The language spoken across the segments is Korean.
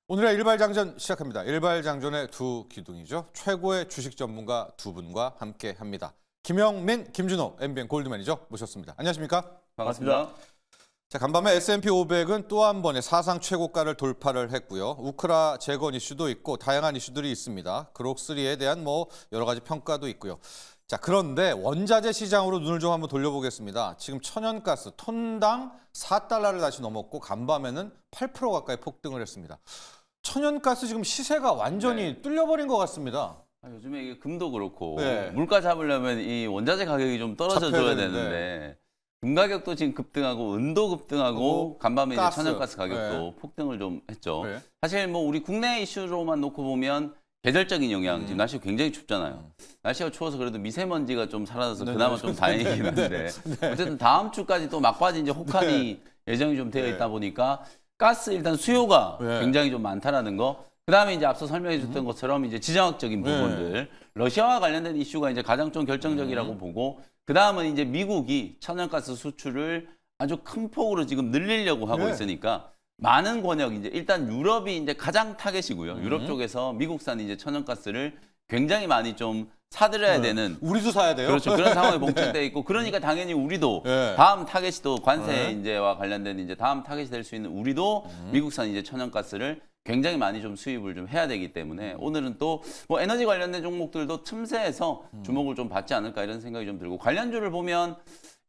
오늘의 일발장전 시작합니다. 일발장전의 두 기둥이죠. 최고의 주식 전문가 두 분과 함께합니다. 김영민, 김준호, MBN 골드맨이죠. 모셨습니다. 안녕하십니까? 반갑습니다. 자, 간밤에 S&P 500은 또 한 번의 사상 최고가를 돌파를 했고요. 우크라 재건 이슈도 있고 다양한 이슈들이 있습니다. 그록3에 대한 여러 가지 평가도 있고요. 자, 그런데 원자재 시장으로 눈을 좀 한번 돌려보겠습니다. 지금 천연가스 톤당 4달러를 다시 넘었고 간밤에는 8% 가까이 폭등을 했습니다. 천연가스 지금 시세가 완전히 뚫려버린 것 같습니다. 요즘에 이게 금도 그렇고 네. 물가 잡으려면 이 원자재 가격이 좀 떨어져줘야 되는데. 되는데 금 가격도 지금 급등하고 은도 급등하고 간밤에 이제 가스. 천연가스 가격도 폭등을 좀 했죠. 네. 사실 우리 국내 이슈로만 놓고 보면 계절적인 영향, 지금 날씨가 굉장히 춥잖아요. 날씨가 추워서 그래도 미세먼지가 좀 사라져서 그나마 좀 다행이긴 한데 어쨌든 다음 주까지 또 막바지 이제 혹한이 예정이 좀 되어 있다 보니까 가스 일단 수요가 굉장히 좀 많다라는 거. 그다음에 이제 앞서 설명해 줬던 것처럼 이제 지정학적인 부분들, 러시아와 관련된 이슈가 이제 가장 좀 결정적이라고 보고, 그다음은 이제 미국이 천연가스 수출을 아주 큰 폭으로 지금 늘리려고 하고 있으니까 많은 권역 이제 일단 유럽이 이제 가장 타겟이고요. 유럽 쪽에서 미국산 이제 천연가스를 굉장히 많이 좀 사들여야 되는, 우리도 사야 돼요. 그렇죠. 그런 상황에 봉착돼 있고, 그러니까 당연히 우리도 다음 타겟이 또 관세 인제와 관련된 이제 다음 타겟이 될 수 있는 우리도 미국산 이제 천연가스를 굉장히 많이 좀 수입을 좀 해야 되기 때문에 오늘은 또 에너지 관련된 종목들도 틈새에서 주목을 좀 받지 않을까 이런 생각이 좀 들고, 관련주를 보면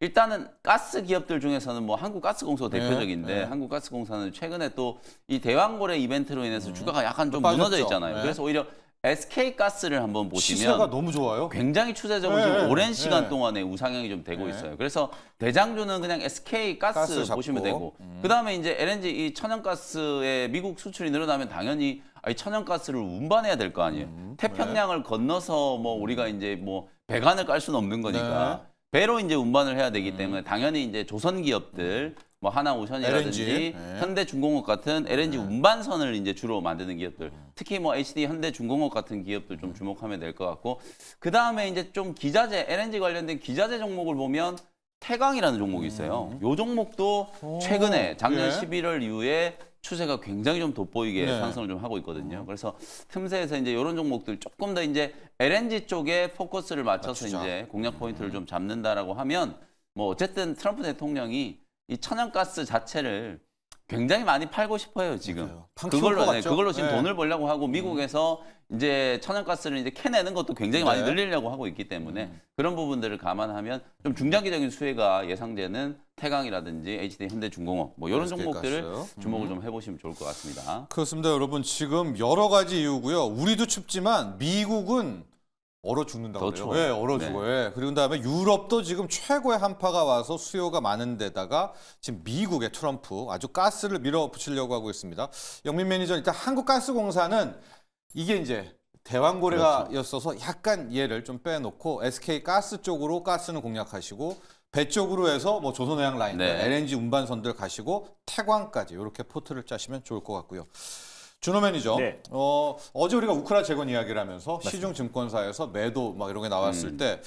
일단은 가스 기업들 중에서는 한국가스공사가 대표적인데 한국가스공사는 최근에 또 이 대왕거래 이벤트로 인해서 주가가 약간 좀 무너져 있잖아요. 그래서 오히려 SK가스를 한번 보시면 시세가 너무 좋아요. 굉장히 추세적으로 지금 오랜 시간 동안에 우상향이 좀 되고 있어요. 그래서 대장주는 그냥 SK가스 보시면 되고, 그다음에 이제 LNG 이 천연가스의 미국 수출이 늘어나면 당연히 이 천연가스를 운반해야 될 거 아니에요. 태평양을 건너서 우리가 이제 배관을 깔 수는 없는 거니까 배로 이제 운반을 해야 되기 때문에 당연히 이제 조선 기업들 하나오션이라든지 LNG, 현대중공업 같은 LNG 운반선을 이제 주로 만드는 기업들, 특히 HD 현대중공업 같은 기업들 좀 주목하면 될 것 같고, 그 다음에 이제 좀 기자재, LNG 관련된 기자재 종목을 보면 태광이라는 종목이 있어요. 이 종목도 최근에 작년 11월 이후에 추세가 굉장히 좀 돋보이게 상승을 좀 하고 있거든요. 그래서 틈새에서 이제 이런 종목들 조금 더 이제 LNG 쪽에 포커스를 맞춰서 이제 공략 포인트를 좀 잡는다라고 하면 어쨌든 트럼프 대통령이 이 천연가스 자체를 굉장히 많이 팔고 싶어요, 지금. 그걸로 지금 돈을 벌려고 하고, 미국에서 이제 천연가스를 이제 캐내는 것도 굉장히 많이 늘리려고 하고 있기 때문에 그런 부분들을 감안하면 좀 중장기적인 수혜가 예상되는 태광이라든지 HD 현대중공업 이런 종목들을 주목을 좀 해보시면 좋을 것 같습니다. 그렇습니다, 여러분. 지금 여러 가지 이유고요. 우리도 춥지만 미국은 얼어 죽는다고 그래요. 추워요. 얼어 죽어요. 그리고 그다음에 유럽도 지금 최고의 한파가 와서 수요가 많은 데다가 지금 미국의 트럼프 아주 가스를 밀어붙이려고 하고 있습니다. 영민 매니저, 일단 한국가스공사는 이게 이제 대왕고래가였어서 약간 얘를 좀 빼놓고 SK가스 쪽으로 가스는 공략하시고, 배 쪽으로 해서 조선해양 라인, LNG 운반선들 가시고 태광까지 이렇게 포트를 짜시면 좋을 것 같고요. 준호 매니저, 어제 우리가 우크라 재건 이야기를 하면서 시중 증권사에서 매도 이런 게 나왔을 때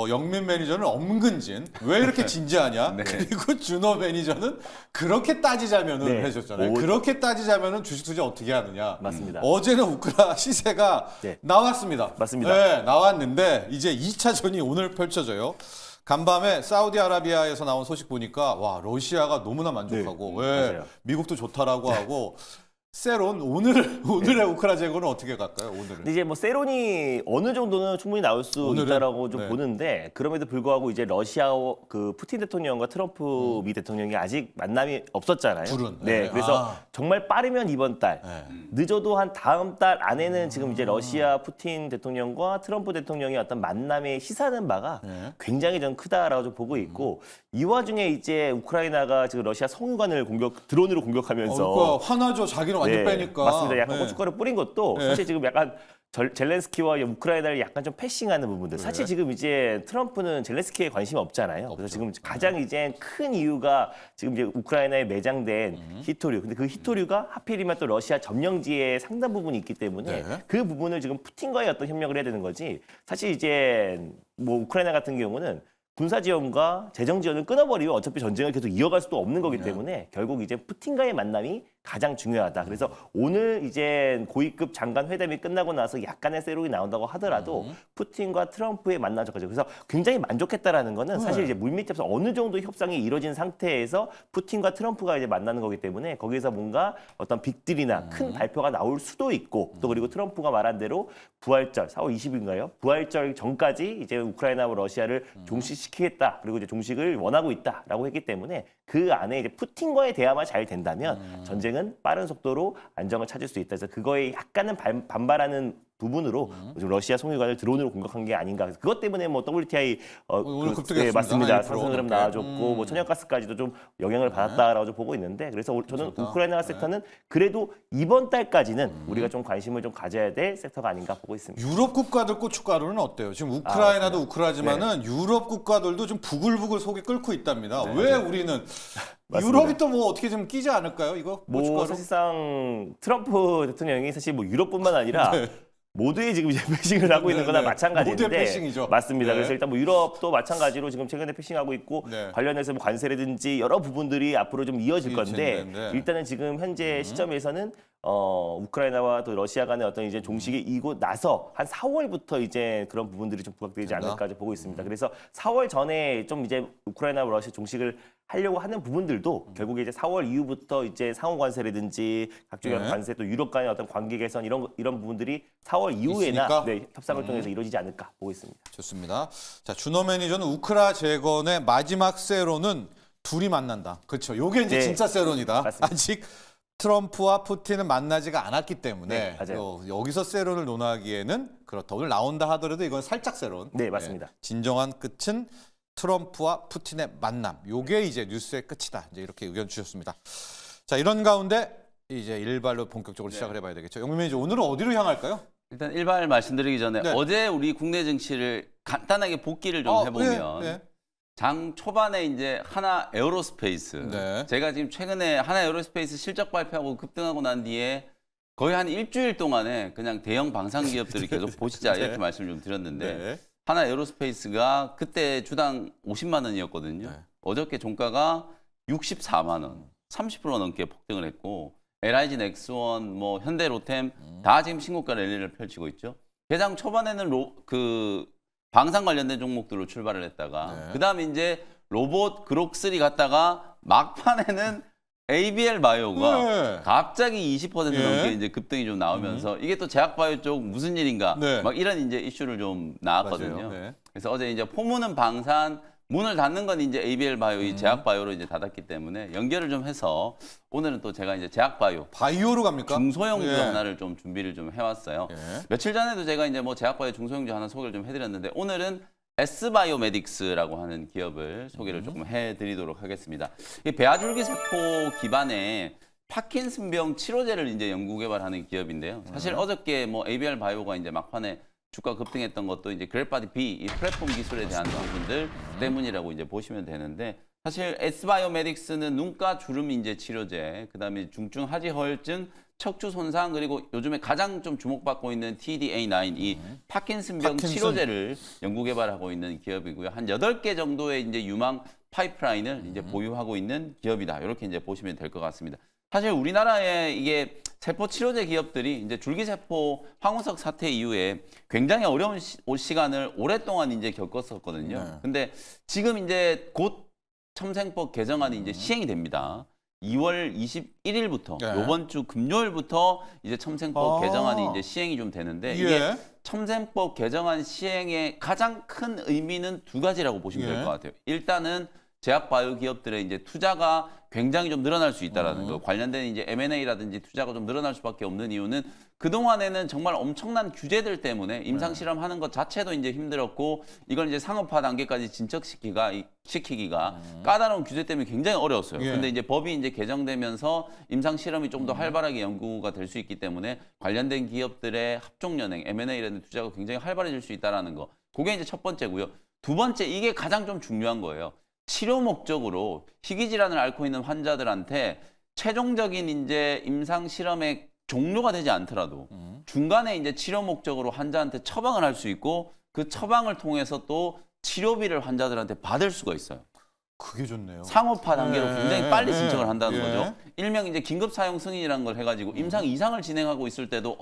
영민 매니저는 엄근진, 왜 이렇게 진지하냐? 그리고 준호 매니저는 그렇게 따지자면은 해줬잖아요. 그렇게 따지자면은 주식 투자 어떻게 하느냐? 맞습니다. 어제는 우크라 시세가 나왔습니다. 맞습니다. 나왔는데 이제 2차전이 오늘 펼쳐져요. 간밤에 사우디아라비아에서 나온 소식 보니까 러시아가 너무나 만족하고 미국도 좋다라고 하고, 세론 오늘의 우크라 재고는 어떻게 갈까요? 오늘은. 근데 이제 세론이 어느 정도는 충분히 나올 수 있다라고 좀 보는데, 그럼에도 불구하고 이제 러시아 그 푸틴 대통령과 트럼프 미 대통령이 아직 만남이 없었잖아요. 둘은. 그래서 정말 빠르면 이번 달, 늦어도 한 다음 달 안에는 지금 이제 러시아 푸틴 대통령과 트럼프 대통령의 어떤 만남의 시사하는 바가 굉장히 좀 크다라고 좀 보고 있고, 이 와중에 이제 우크라이나가 지금 러시아 성유관을 드론으로 공격하면서 화나죠. 자기는 완전 빼니까. 맞습니다. 약간 고춧가루 뿌린 것도 사실 지금 약간 젤렌스키와 우크라이나를 약간 좀 패싱하는 부분들. 사실 지금 이제 트럼프는 젤렌스키에 관심이 없잖아요. 그래서 지금 가장 이제 큰 이유가 지금 이제 우크라이나에 매장된 히토류. 근데 그 히토류가 하필이면 또 러시아 점령지에 상당 부분이 있기 때문에 그 부분을 지금 푸틴과의 어떤 협력을 해야 되는 거지. 사실 이제 우크라이나 같은 경우는 군사 지원과 재정 지원을 끊어버리면 어차피 전쟁을 계속 이어갈 수도 없는 거기 때문에 결국 이제 푸틴과의 만남이 가장 중요하다. 그래서 오늘 이제 고위급 장관 회담이 끝나고 나서 약간의 세로이 나온다고 하더라도 푸틴과 트럼프의 만남까지 그래서 굉장히 만족했다라는 거는 사실 이제 물밑에서 어느 정도 협상이 이루어진 상태에서 푸틴과 트럼프가 이제 만나는 거기 때문에 거기서 뭔가 어떤 빅딜이나 큰 발표가 나올 수도 있고 또 그리고 트럼프가 말한 대로 부활절 4월 20일인가요? 부활절 전까지 이제 우크라이나와 러시아를 종식시키겠다. 그리고 이제 종식을 원하고 있다라고 했기 때문에 그 안에 이제 푸틴과의 대화만 잘 된다면 전쟁은 빠른 속도로 안정을 찾을 수 있다. 그래서 그거에 약간은 반발하는 부분으로 지금 러시아 송유관을 드론으로 공격한 게 아닌가. 그래서 그것 때문에 뭐 WTI 오늘 급등했습니다. 맞습니다. 1% 상승 흐름 넘게. 나와줬고 뭐 천연가스까지도 좀 영향을 받았다라고 좀 보고 있는데 그래서 저는 우크라이나 섹터는 그래도 이번 달까지는 우리가 좀 관심을 좀 가져야 될 섹터가 아닌가 보고 있습니다. 유럽 국가들 고춧가루는 어때요? 지금 우크라이나도 우크라지만은 유럽 국가들도 좀 부글부글 속이 끓고 있답니다. 왜 우리는 맞습니다. 유럽이 또 뭐 어떻게 좀 끼지 않을까요? 이거 뭐 고춧가루? 사실상 트럼프 대통령이 사실 뭐 유럽뿐만 아니라 모두의 지금 이제 패싱을 하고 있는 거나 네. 마찬가지인데 모두의 패싱이죠. 맞습니다. 네. 그래서 일단 뭐 유럽도 마찬가지로 지금 최근에 패싱하고 있고 네. 관련해서 뭐 관세라든지 여러 부분들이 앞으로 좀 이어질 건데 텐데. 일단은 지금 현재 시점에서는 우크라이나와 또 러시아 간의 어떤 이제 종식이 이고 나서 한 4월부터 이제 그런 부분들이 좀 부각되지 된다? 않을까 보고 있습니다. 그래서 4월 전에 좀 이제 우크라이나와 러시아 종식을 하려고 하는 부분들도 결국에 이제 4월 이후부터 이제 상호 관세라든지 각종 네. 관세 또 유럽 간의 어떤 관계 개선 이런 부분들이 4월 있으니까? 이후에나 협상을 통해서 이루어지지 않을까 보고 있습니다. 좋습니다. 자, 준호 매니저는 우크라 재건의 마지막 세론은 둘이 만난다. 그렇죠. 요게 이제 네. 진짜 세론이다. 맞습니다. 아직 트럼프와 푸틴은 만나지가 않았기 때문에 네, 맞아요. 여기서 세론을 논하기에는 그렇다. 오늘 나온다 하더라도 이건 살짝 세론. 네, 맞습니다. 진정한 끝은 트럼프와 푸틴의 만남. 요게 이제 뉴스의 끝이다. 이제 이렇게 의견 주셨습니다. 자, 이런 가운데 이제 일발로 본격적으로 시작을 해봐야 되겠죠. 영민 매니저 오늘은 어디로 향할까요? 일단 일발 말씀드리기 전에 네. 어제 우리 국내 증시를 간단하게 복기를 좀 해보면 네. 장 초반에 이제 하나 에어로스페이스 네. 제가 지금 최근에 하나 에어로스페이스 실적 발표하고 급등하고 난 뒤에 거의 한 일주일 동안에 그냥 대형 방산 기업들이 계속 보시자 이렇게 말씀을 좀 드렸는데 네. 하나 에어로스페이스가 그때 주당 50만 원이었거든요. 네. 어저께 종가가 64만 원, 30% 넘게 폭등을 했고 LIG 넥스원, 뭐 현대 로템 다 지금 신고가 랠리를 펼치고 있죠. 개장 초반에는 방산 관련된 종목들로 출발을 했다가 네. 그다음에 이제 로봇 그록3 갔다가 막판에는 ABL 바이오가 네. 갑자기 20% 예. 넘게 이제 급등이 좀 나오면서 이게 또 제약바이오 쪽 무슨 일인가 네. 막 이런 이제 이슈를 좀 나왔거든요. 맞아요. 네. 그래서 어제 이제 포문은 방산, 문을 닫는 건 이제 ABL 바이오, 이 제약바이오로 이제 닫았기 때문에 연결을 좀 해서 오늘은 또 제가 이제 제약바이오 바이오로 갑니까? 중소형주 예. 하나를 좀 준비를 좀 해왔어요. 예. 며칠 전에도 제가 이제 뭐 제약바이오 중소형주 하나 소개를 좀 해드렸는데 오늘은 S바이오메딕스라고 하는 기업을 소개를 조금 해드리도록 하겠습니다. 이 배아줄기 세포 기반의 파킨슨병 치료제를 이제 연구 개발하는 기업인데요. 사실 어저께 뭐 ABR 바이오가 이제 막판에 주가 급등했던 것도 이제 그래파디 B 이 플랫폼 기술에 대한 부분들 때문이라고 이제 보시면 되는데 사실 S바이오메딕스는 눈가 주름 인제 치료제, 그다음에 중증 하지 허혈증, 척추 손상 그리고 요즘에 가장 좀 주목받고 있는 TDA9 이 파킨슨병 치료제를 연구 개발하고 있는 기업이고요. 한 8개 정도의 이제 유망 파이프라인을 이제 보유하고 있는 기업이다. 이렇게 이제 보시면 될 것 같습니다. 사실 우리나라에 이게 세포 치료제 기업들이 이제 줄기세포 황우석 사태 이후에 굉장히 어려운 시간을 오랫동안 이제 겪었었거든요. 네. 근데 지금 이제 곧 첨생법 개정안이 이제 시행이 됩니다. 2월 21일부터 네. 이번 주 금요일부터 이제 첨생법 개정안이 이제 시행이 좀 되는데 이게 예. 첨생법 개정안 시행의 가장 큰 의미는 두 가지라고 보시면 될 것 같아요. 일단은 제약 바이오 기업들의 이제 투자가 굉장히 좀 늘어날 수 있다라는 거. 관련된 이제 M&A라든지 투자가 좀 늘어날 수밖에 없는 이유는 그동안에는 정말 엄청난 규제들 때문에 임상 실험하는 것 자체도 이제 힘들었고 이걸 이제 상업화 단계까지 시키기가 까다로운 규제 때문에 굉장히 어려웠어요. 예. 근데 이제 법이 이제 개정되면서 임상 실험이 좀 더 활발하게 연구가 될 수 있기 때문에 관련된 기업들의 합종 연행, M&A라는 투자가 굉장히 활발해질 수 있다라는 거. 그게 이제 첫 번째고요. 두 번째 이게 가장 좀 중요한 거예요. 치료 목적으로 희귀 질환을 앓고 있는 환자들한테 최종적인 이제 임상 실험의 종료가 되지 않더라도 중간에 이제 치료 목적으로 환자한테 처방을 할 수 있고 그 처방을 통해서 또 치료비를 환자들한테 받을 수가 있어요. 그게 좋네요. 상업화 단계로 네. 굉장히 빨리 네. 진척을 한다는 예. 거죠. 일명 이제 긴급 사용 승인이라는 걸 해가지고 임상 이상을 진행하고 있을 때도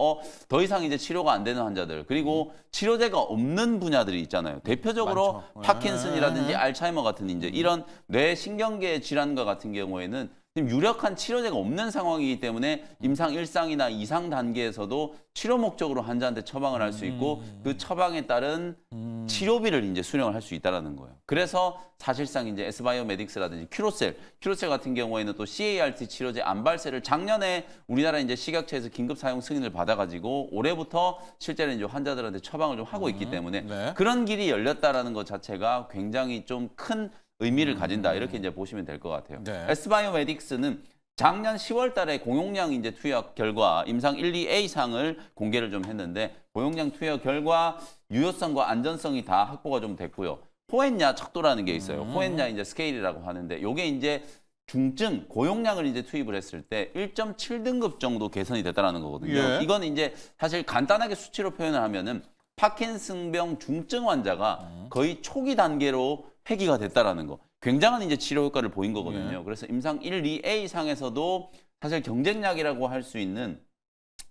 더 이상 이제 치료가 안 되는 환자들 그리고 치료제가 없는 분야들이 있잖아요. 대표적으로 많죠. 파킨슨이라든지 네. 알츠하이머 같은 이제 이런 뇌 신경계 질환과 같은 경우에는 지금 유력한 치료제가 없는 상황이기 때문에 임상 1상이나 2상 단계에서도 치료 목적으로 환자한테 처방을 할 수 있고 그 처방에 따른 치료비를 이제 수령을 할 수 있다라는 거예요. 그래서 사실상 이제 S바이오메딕스라든지 큐로셀 같은 경우에는 또 CART 치료제 안발세를 작년에 우리나라 이제 식약처에서 긴급 사용 승인을 받아가지고 올해부터 실제로 이제 환자들한테 처방을 좀 하고 있기 때문에 네. 그런 길이 열렸다라는 것 자체가 굉장히 좀 큰 의미를 가진다 이렇게 이제 보시면 될 것 같아요. 네. S바이오메딕스는 작년 10월 달에 공용량 이제 투여 결과 임상 1, 2A상을 공개를 좀 했는데 고용량 투여 결과 유효성과 안전성이 다 확보가 좀 됐고요. 호엔야 척도라는 게 있어요. 호엔야 이제 스케일이라고 하는데 요게 이제 중증 고용량을 이제 투입을 했을 때 1.7등급 정도 개선이 됐다라는 거거든요. 예. 이건 이제 사실 간단하게 수치로 표현을 하면은 파킨슨병 중증 환자가 거의 초기 단계로 회귀가 됐다라는 거. 굉장한 이제 치료 효과를 보인 거거든요. 예. 그래서 임상 1, 2A 상에서도 사실 경쟁약이라고 할 수 있는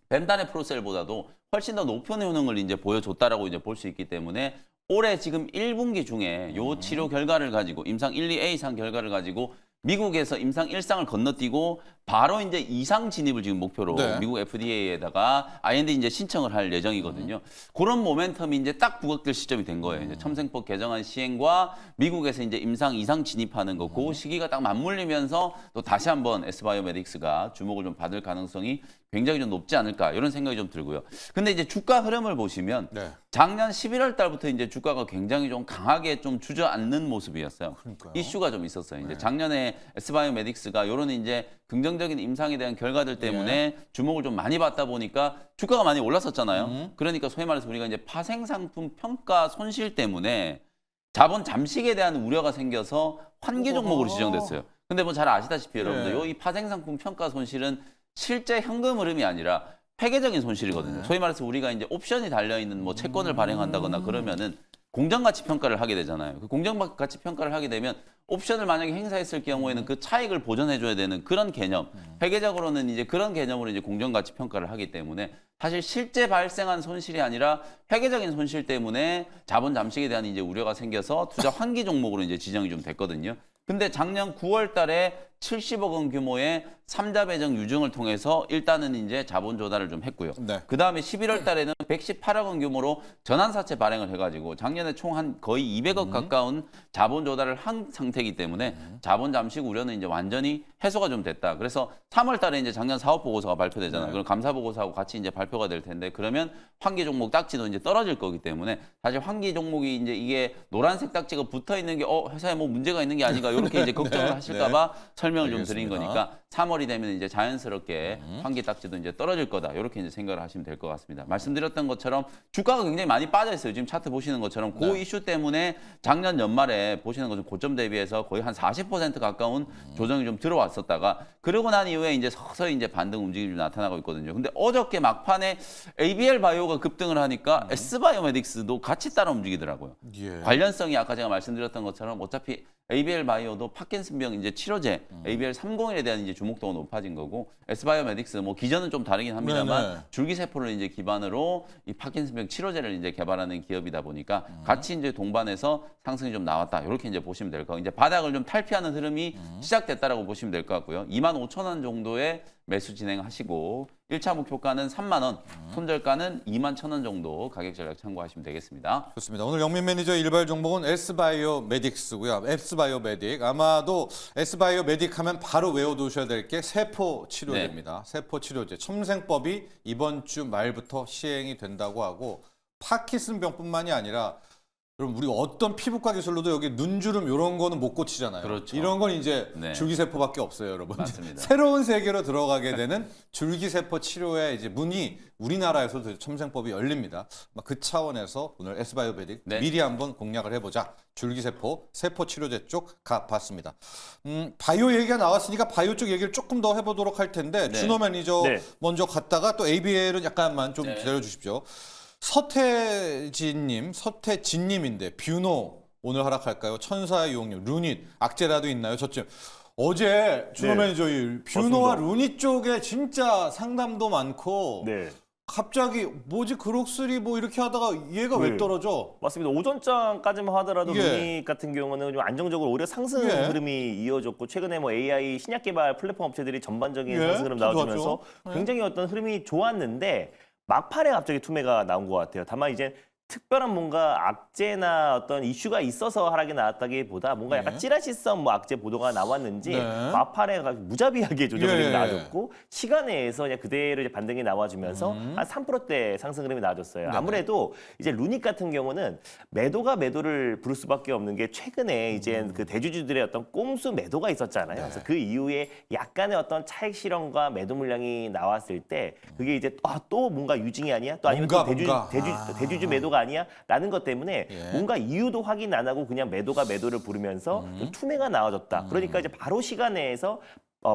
벤다네프로셀보다도 훨씬 더 높은 효능을 이제 보여줬다라고 이제 볼 수 있기 때문에 올해 지금 1분기 중에 요 치료 결과를 가지고 임상 1, 2A 상 결과를 가지고 미국에서 임상 1상을 건너뛰고 바로 이제 2상 진입을 지금 목표로 네. 미국 FDA에다가 IND 이제 신청을 할 예정이거든요. 그런 모멘텀이 이제 딱 부각될 시점이 된 거예요. 이제 첨생법 개정안 시행과 미국에서 이제 임상 2상 진입하는 거, 그 시기가 딱 맞물리면서 또 다시 한번 S바이오메딕스가 주목을 좀 받을 가능성이 굉장히 좀 높지 않을까 이런 생각이 좀 들고요. 근데 이제 주가 흐름을 보시면 네. 작년 11월 달부터 이제 주가가 굉장히 좀 강하게 좀 주저앉는 모습이었어요. 그러니까요. 이슈가 좀 있었어요. 이제 네. 작년에 S바이오메딕스가 이런 이제 긍정적인 임상에 대한 결과들 때문에 주목을 좀 많이 받다 보니까 주가가 많이 올랐었잖아요. 그러니까 소위 말해서 우리가 이제 파생 상품 평가 손실 때문에 자본 잠식에 대한 우려가 생겨서 환기 종목으로 지정됐어요. 근데 뭐 잘 아시다시피 여러분들 요 이 파생 상품 평가 손실은 실제 현금 흐름이 아니라 회계적인 손실이거든요. 소위 말해서 우리가 이제 옵션이 달려 있는 뭐 채권을 발행한다거나 그러면은 공정가치 평가를 하게 되잖아요. 그 공정가치 평가를 하게 되면 옵션을 만약에 행사했을 경우에는 그 차익을 보전해줘야 되는 그런 개념. 회계적으로는 이제 그런 개념으로 이제 공정가치 평가를 하기 때문에 사실 실제 발생한 손실이 아니라 회계적인 손실 때문에 자본 잠식에 대한 이제 우려가 생겨서 투자 환기 종목으로 이제 지정이 좀 됐거든요. 근데 작년 9월 달에 70억 원 규모의 3자 배정 유증을 통해서 일단은 이제 자본 조달을 좀 했고요. 네. 그 다음에 11월 달에는 118억 원 규모로 전환사채 발행을 해가지고 작년에 총 한 거의 200억 가까운 자본 조달을 한 상태이기 때문에 자본 잠식 우려는 이제 완전히 해소가 좀 됐다. 그래서 3월 달에 이제 작년 사업 보고서가 발표되잖아요. 그럼 감사 보고서하고 같이 이제 발표가 될 텐데 그러면 환기 종목 딱지도 이제 떨어질 거기 때문에 사실 환기 종목이 이제 이게 노란색 딱지가 붙어 있는 게 회사에 뭐 문제가 있는 게 아닌가 이렇게 이제 걱정을 하실까봐 설명을 좀 드린 알겠습니다. 거니까 3월이 되면 이제 자연스럽게 환기 딱지도 이제 떨어질 거다. 이렇게 이제 생각을 하시면 될 것 같습니다. 말씀드렸던 것처럼 주가가 굉장히 많이 빠져 있어요. 지금 차트 보시는 것처럼 그 이슈 때문에 작년 연말에 보시는 것은 고점 대비해서 거의 한 40% 가까운 조정이 좀 들어왔었다가 그러고 난 이후에 이제 서서히 이제 반등 움직임이 좀 나타나고 있거든요. 근데 어저께 막판에 ABL 바이오가 급등을 하니까 S바이오메딕스도 같이 따라 움직이더라고요. 예. 관련성이 아까 제가 말씀드렸던 것처럼 어차피 ABL 바이오도 파킨슨병 이제 치료제 ABL 301에 대한 이제 주목도가 높아진 거고 S바이오메딕스 뭐 기전은 좀 다르긴 합니다만 네네. 줄기세포를 이제 기반으로 이 파킨슨병 치료제를 이제 개발하는 기업이다 보니까 같이 이제 동반해서 상승이 좀 나왔다. 이렇게 이제 보시면 될 거고 이제 바닥을 좀 탈피하는 흐름이 시작됐다라고 보시면 될 것 같고요. 25,000원 정도의 매수 진행하시고 1차 목표가는 3만 원, 손절가는 21,000원 정도 가격 전략 참고하시면 되겠습니다. 좋습니다. 오늘 영민 매니저 일발 종목은 S바이오메딕스고요. S바이오메딕. 아마도 S바이오메딕 하면 바로 외워두셔야 될 게 세포 치료제입니다. 세포 치료제. 첨생법이 이번 주 말부터 시행이 된다고 하고 파킨슨병뿐만이 아니라 여러분 우리 어떤 피부과 기술로도 여기 눈주름 이런 거는 못 고치잖아요. 그렇죠. 이런 건 이제 네. 줄기세포밖에 없어요, 여러분. 맞습니다. 새로운 세계로 들어가게 되는 줄기세포 치료의 이제 문이 우리나라에서도 첨생법이 열립니다. 그 차원에서 오늘 S바이오메딕 네. 미리 한번 공략을 해보자. 줄기세포, 세포 치료제 쪽 가봤습니다. 바이오 얘기가 나왔으니까 바이오 쪽 얘기를 조금 더 해보도록 할 텐데 네. 준호 매니저 네. 먼저 갔다가 또 ABL은 약간만 좀 네. 기다려 주십시오. 서태진님인데 뷰노 오늘 하락할까요? 천사의 유혹력, 루닛, 악재라도 있나요? 저쯤. 어제 준호 네. 매니저 뷰노와 맞습니다. 루닛 쪽에 진짜 상담도 많고 네. 갑자기 뭐지 그록스리 뭐 이렇게 하다가 얘가 왜 네. 떨어져? 맞습니다. 오전장까지만 하더라도 예. 루닛 같은 경우는 좀 안정적으로 오히려 상승 예. 흐름이 이어졌고 최근에 뭐 AI 신약 개발 플랫폼 업체들이 전반적인 예, 상승 흐름 좀 나와주면서 좋았죠. 예. 굉장히 어떤 흐름이 좋았는데 막판에 갑자기 투매가 나온 것 같아요. 다만 이제 특별한 뭔가 악재나 어떤 이슈가 있어서 하락이 나왔다기보다 뭔가 약간 예. 찌라시성 뭐 악재 보도가 나왔는지 네. 막판에 무자비하게 조정 흐름이 예. 나와줬고 시간 내에서 그냥 그대로 이제 반등이 나와주면서 한 3%대 상승 흐름이 나와줬어요. 네네. 아무래도 이제 루닛 같은 경우는 매도가 매도를 부를 수밖에 없는 게 최근에 이제 그 대주주들의 어떤 꼼수 매도가 있었잖아요. 그래서 그 이후에 약간의 어떤 차익 실현과 매도 물량이 나왔을 때 그게 이제 또 뭔가 유징이 아니야? 또 아니면 또 뭔가. 대주주 매도가 아니야?라는 것 때문에 예. 뭔가 이유도 확인 안 하고 그냥 매도가 매도를 부르면서 좀 투매가 나와졌다. 그러니까 이제 바로 시간 내에서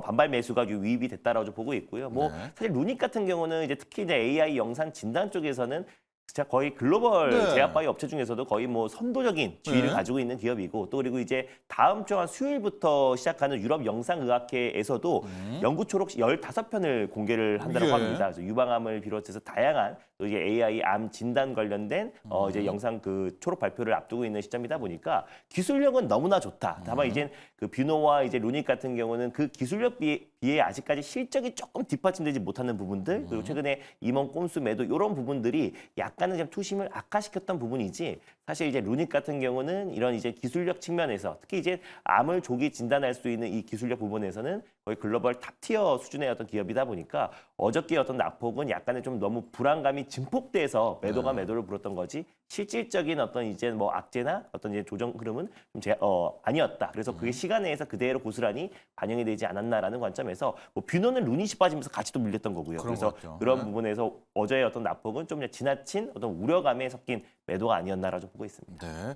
반발 매수가 유입이 됐다라고 보고 있고요. 뭐 네. 사실 루닛 같은 경우는 이제 특히 이제 AI 영상 진단 쪽에서는 진짜 거의 글로벌 네. 제약바이오 업체 중에서도 거의 뭐 선도적인 지위를 네. 가지고 있는 기업이고 또 그리고 이제 다음 주 한 수요일부터 시작하는 유럽 영상의학회에서도 연구 초록 15편을 공개를 한다고 예. 합니다. 그래서 유방암을 비롯해서 다양한 또 이제 AI 암 진단 관련된 이제 영상 그 초록 발표를 앞두고 있는 시점이다 보니까 기술력은 너무나 좋다. 다만 이제 그 뷰노와 이제 루닛 같은 경우는 그 기술력 비해 아직까지 실적이 조금 뒷받침되지 못하는 부분들 그리고 최근에 임원 꼼수 매도 이런 부분들이 약간은 좀 투심을 악화시켰던 부분이지 사실 이제 루닛 같은 경우는 이런 이제 기술력 측면에서 특히 이제 암을 조기 진단할 수 있는 이 기술력 부분에서는 거의 글로벌 탑티어 수준의 어떤 기업이다 보니까 어저께 어떤 낙폭은 약간의 좀 너무 불안감이 증폭돼서 매도가 매도를 불었던 거지 실질적인 어떤 이제 뭐 악재나 어떤 이제 조정 흐름은 좀 아니었다. 그래서 그게 시간 내에서 그대로 고스란히 반영이 되지 않았나라는 관점에서 뭐 뷰노는 루닛이 빠지면서 같이 또 밀렸던 거고요. 그런 그래서 것 같죠. 그런 네. 부분에서 어제의 어떤 낙폭은 좀 지나친 어떤 우려감에 섞인 매도가 아니었나라고 보고 있습니다. 네.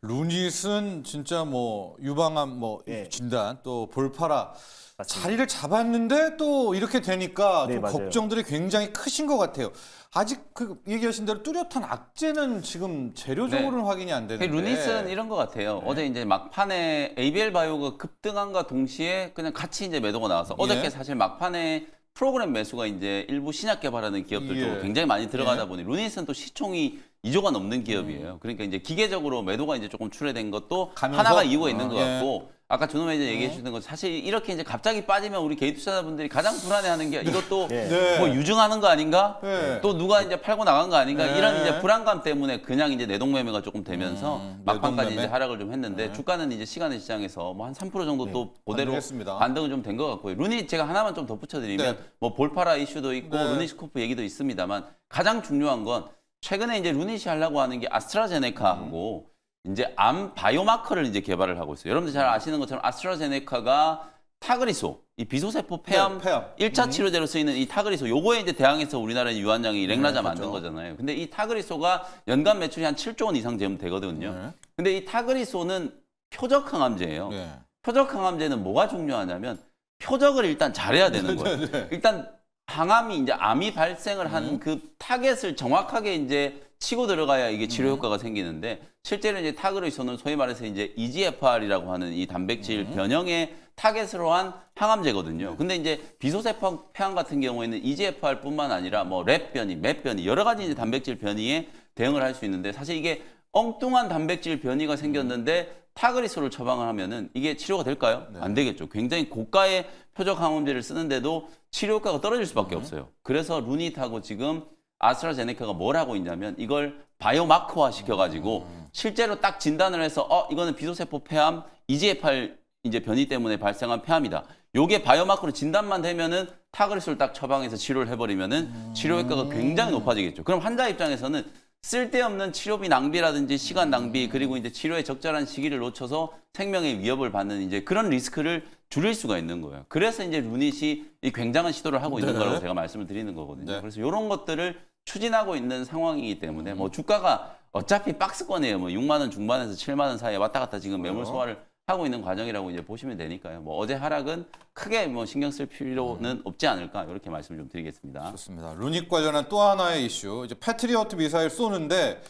루닛은 진짜 뭐 유방암 뭐 예. 진단 또 볼파라 맞습니다. 자리를 잡았는데 또 이렇게 되니까 네, 좀 맞아요. 걱정들이 굉장히 크신 것 같아요. 아직 그 얘기하신 대로 뚜렷한 악재는 지금 재료적으로는 확인이 안 되는데. 루닛은 이런 것 같아요. 어제 이제 막판에 ABL 바이오가 급등한과 동시에 그냥 같이 이제 매도가 나와서 어저께 사실 막판에 프로그램 매수가 이제 일부 신약 개발하는 기업들도 예. 굉장히 많이 들어가다 예. 보니 루닛은 또 시총이 2조가 넘는 기업이에요. 그러니까 이제 기계적으로 매도가 이제 조금 출회된 것도 가면서? 하나가 이유가 있는 것 예. 같고 아까 준호 매니저 얘기해 주신 건 사실 이렇게 이제 갑자기 빠지면 우리 개인 투자자분들이 가장 불안해하는 게 이것도 네. 네. 뭐 유증하는 거 아닌가? 네. 또 누가 이제 팔고 나간 거 아닌가? 네. 이런 이제 불안감 때문에 그냥 이제 내동매매가 조금 되면서 막판까지 내동매매? 이제 하락을 좀 했는데 주가는 이제 시간의 시장에서 뭐 한 3% 정도 또 그대로 반등했습니다. 반등은 좀 된 것 같고요. 루닛 제가 하나만 좀 덧붙여드리면 네. 뭐 볼파라 이슈도 있고 네. 루닛 스코프 얘기도 있습니다만 가장 중요한 건 최근에 이제 루닛이 하려고 하는 게 아스트라제네카하고 이제 암 바이오마커를 이제 개발을 하고 있어요. 여러분들 잘 아시는 것처럼 아스트라제네카가 타그리소, 이 비소세포 폐암 네, 폐암. 1차 치료제로 쓰이는 이 타그리소, 요거에 이제 대항해서 우리나라의 유한양이 렉라자 그렇죠. 만든 거잖아요. 근데 이 타그리소가 연간 매출이 한 7조 원 이상 되거든요. 네. 근데 이 타그리소는 표적 항암제예요. 네. 표적 항암제는 뭐가 중요하냐면 표적을 일단 잘해야 되는 거예요. 일단 항암이 이제 암이 발생을 한 그 타겟을 정확하게 이제 치고 들어가야 이게 치료 효과가 생기는데 실제로 이제 타그리소는 소위 말해서 이제 EGFR이라고 하는 이 단백질 변형의 타겟으로 한 항암제거든요. 근데 이제 비소세포 폐암 같은 경우에는 EGFR뿐만 아니라 뭐 랩 변이, 맵 변이 여러 가지 이제 단백질 변이에 대응을 할 수 있는데 사실 이게 엉뚱한 단백질 변이가 생겼는데 타그리소를 처방을 하면은 이게 치료가 될까요? 안 되겠죠. 굉장히 고가의 표적 항암제를 쓰는데도 치료 효과가 떨어질 수밖에 없어요. 그래서 루닛하고 지금 아스트라제네카가 뭘 하고 있냐면 이걸 바이오마커화 시켜가지고 실제로 딱 진단을 해서 이거는 비소세포 폐암 EGFR 이제 변이 때문에 발생한 폐암이다. 요게 바이오마커로 진단만 되면은 타그리소를 딱 처방해서 치료를 해버리면은 치료 효과가 굉장히 높아지겠죠. 그럼 환자 입장에서는 쓸데없는 치료비 낭비라든지 시간 낭비 그리고 이제 치료의 적절한 시기를 놓쳐서 생명의 위협을 받는 이제 그런 리스크를 줄일 수가 있는 거예요. 그래서 이제 루닛이 이 굉장한 시도를 하고 있는 네. 거라고 제가 말씀을 드리는 거거든요. 네. 그래서 이런 것들을 추진하고 있는 상황이기 때문에 뭐 주가가 어차피 박스권이에요. 뭐 6만 원 중반에서 7만 원 사이에 왔다 갔다 지금 매물 소화를 하고 있는 과정이라고 이제 보시면 되니까요. 뭐 어제 하락은 크게 뭐 신경 쓸 필요는 없지 않을까 이렇게 말씀을 좀 드리겠습니다. 좋습니다. 루닛 관련한 또 하나의 이슈. 이제 패트리어트 미사일 쏘는데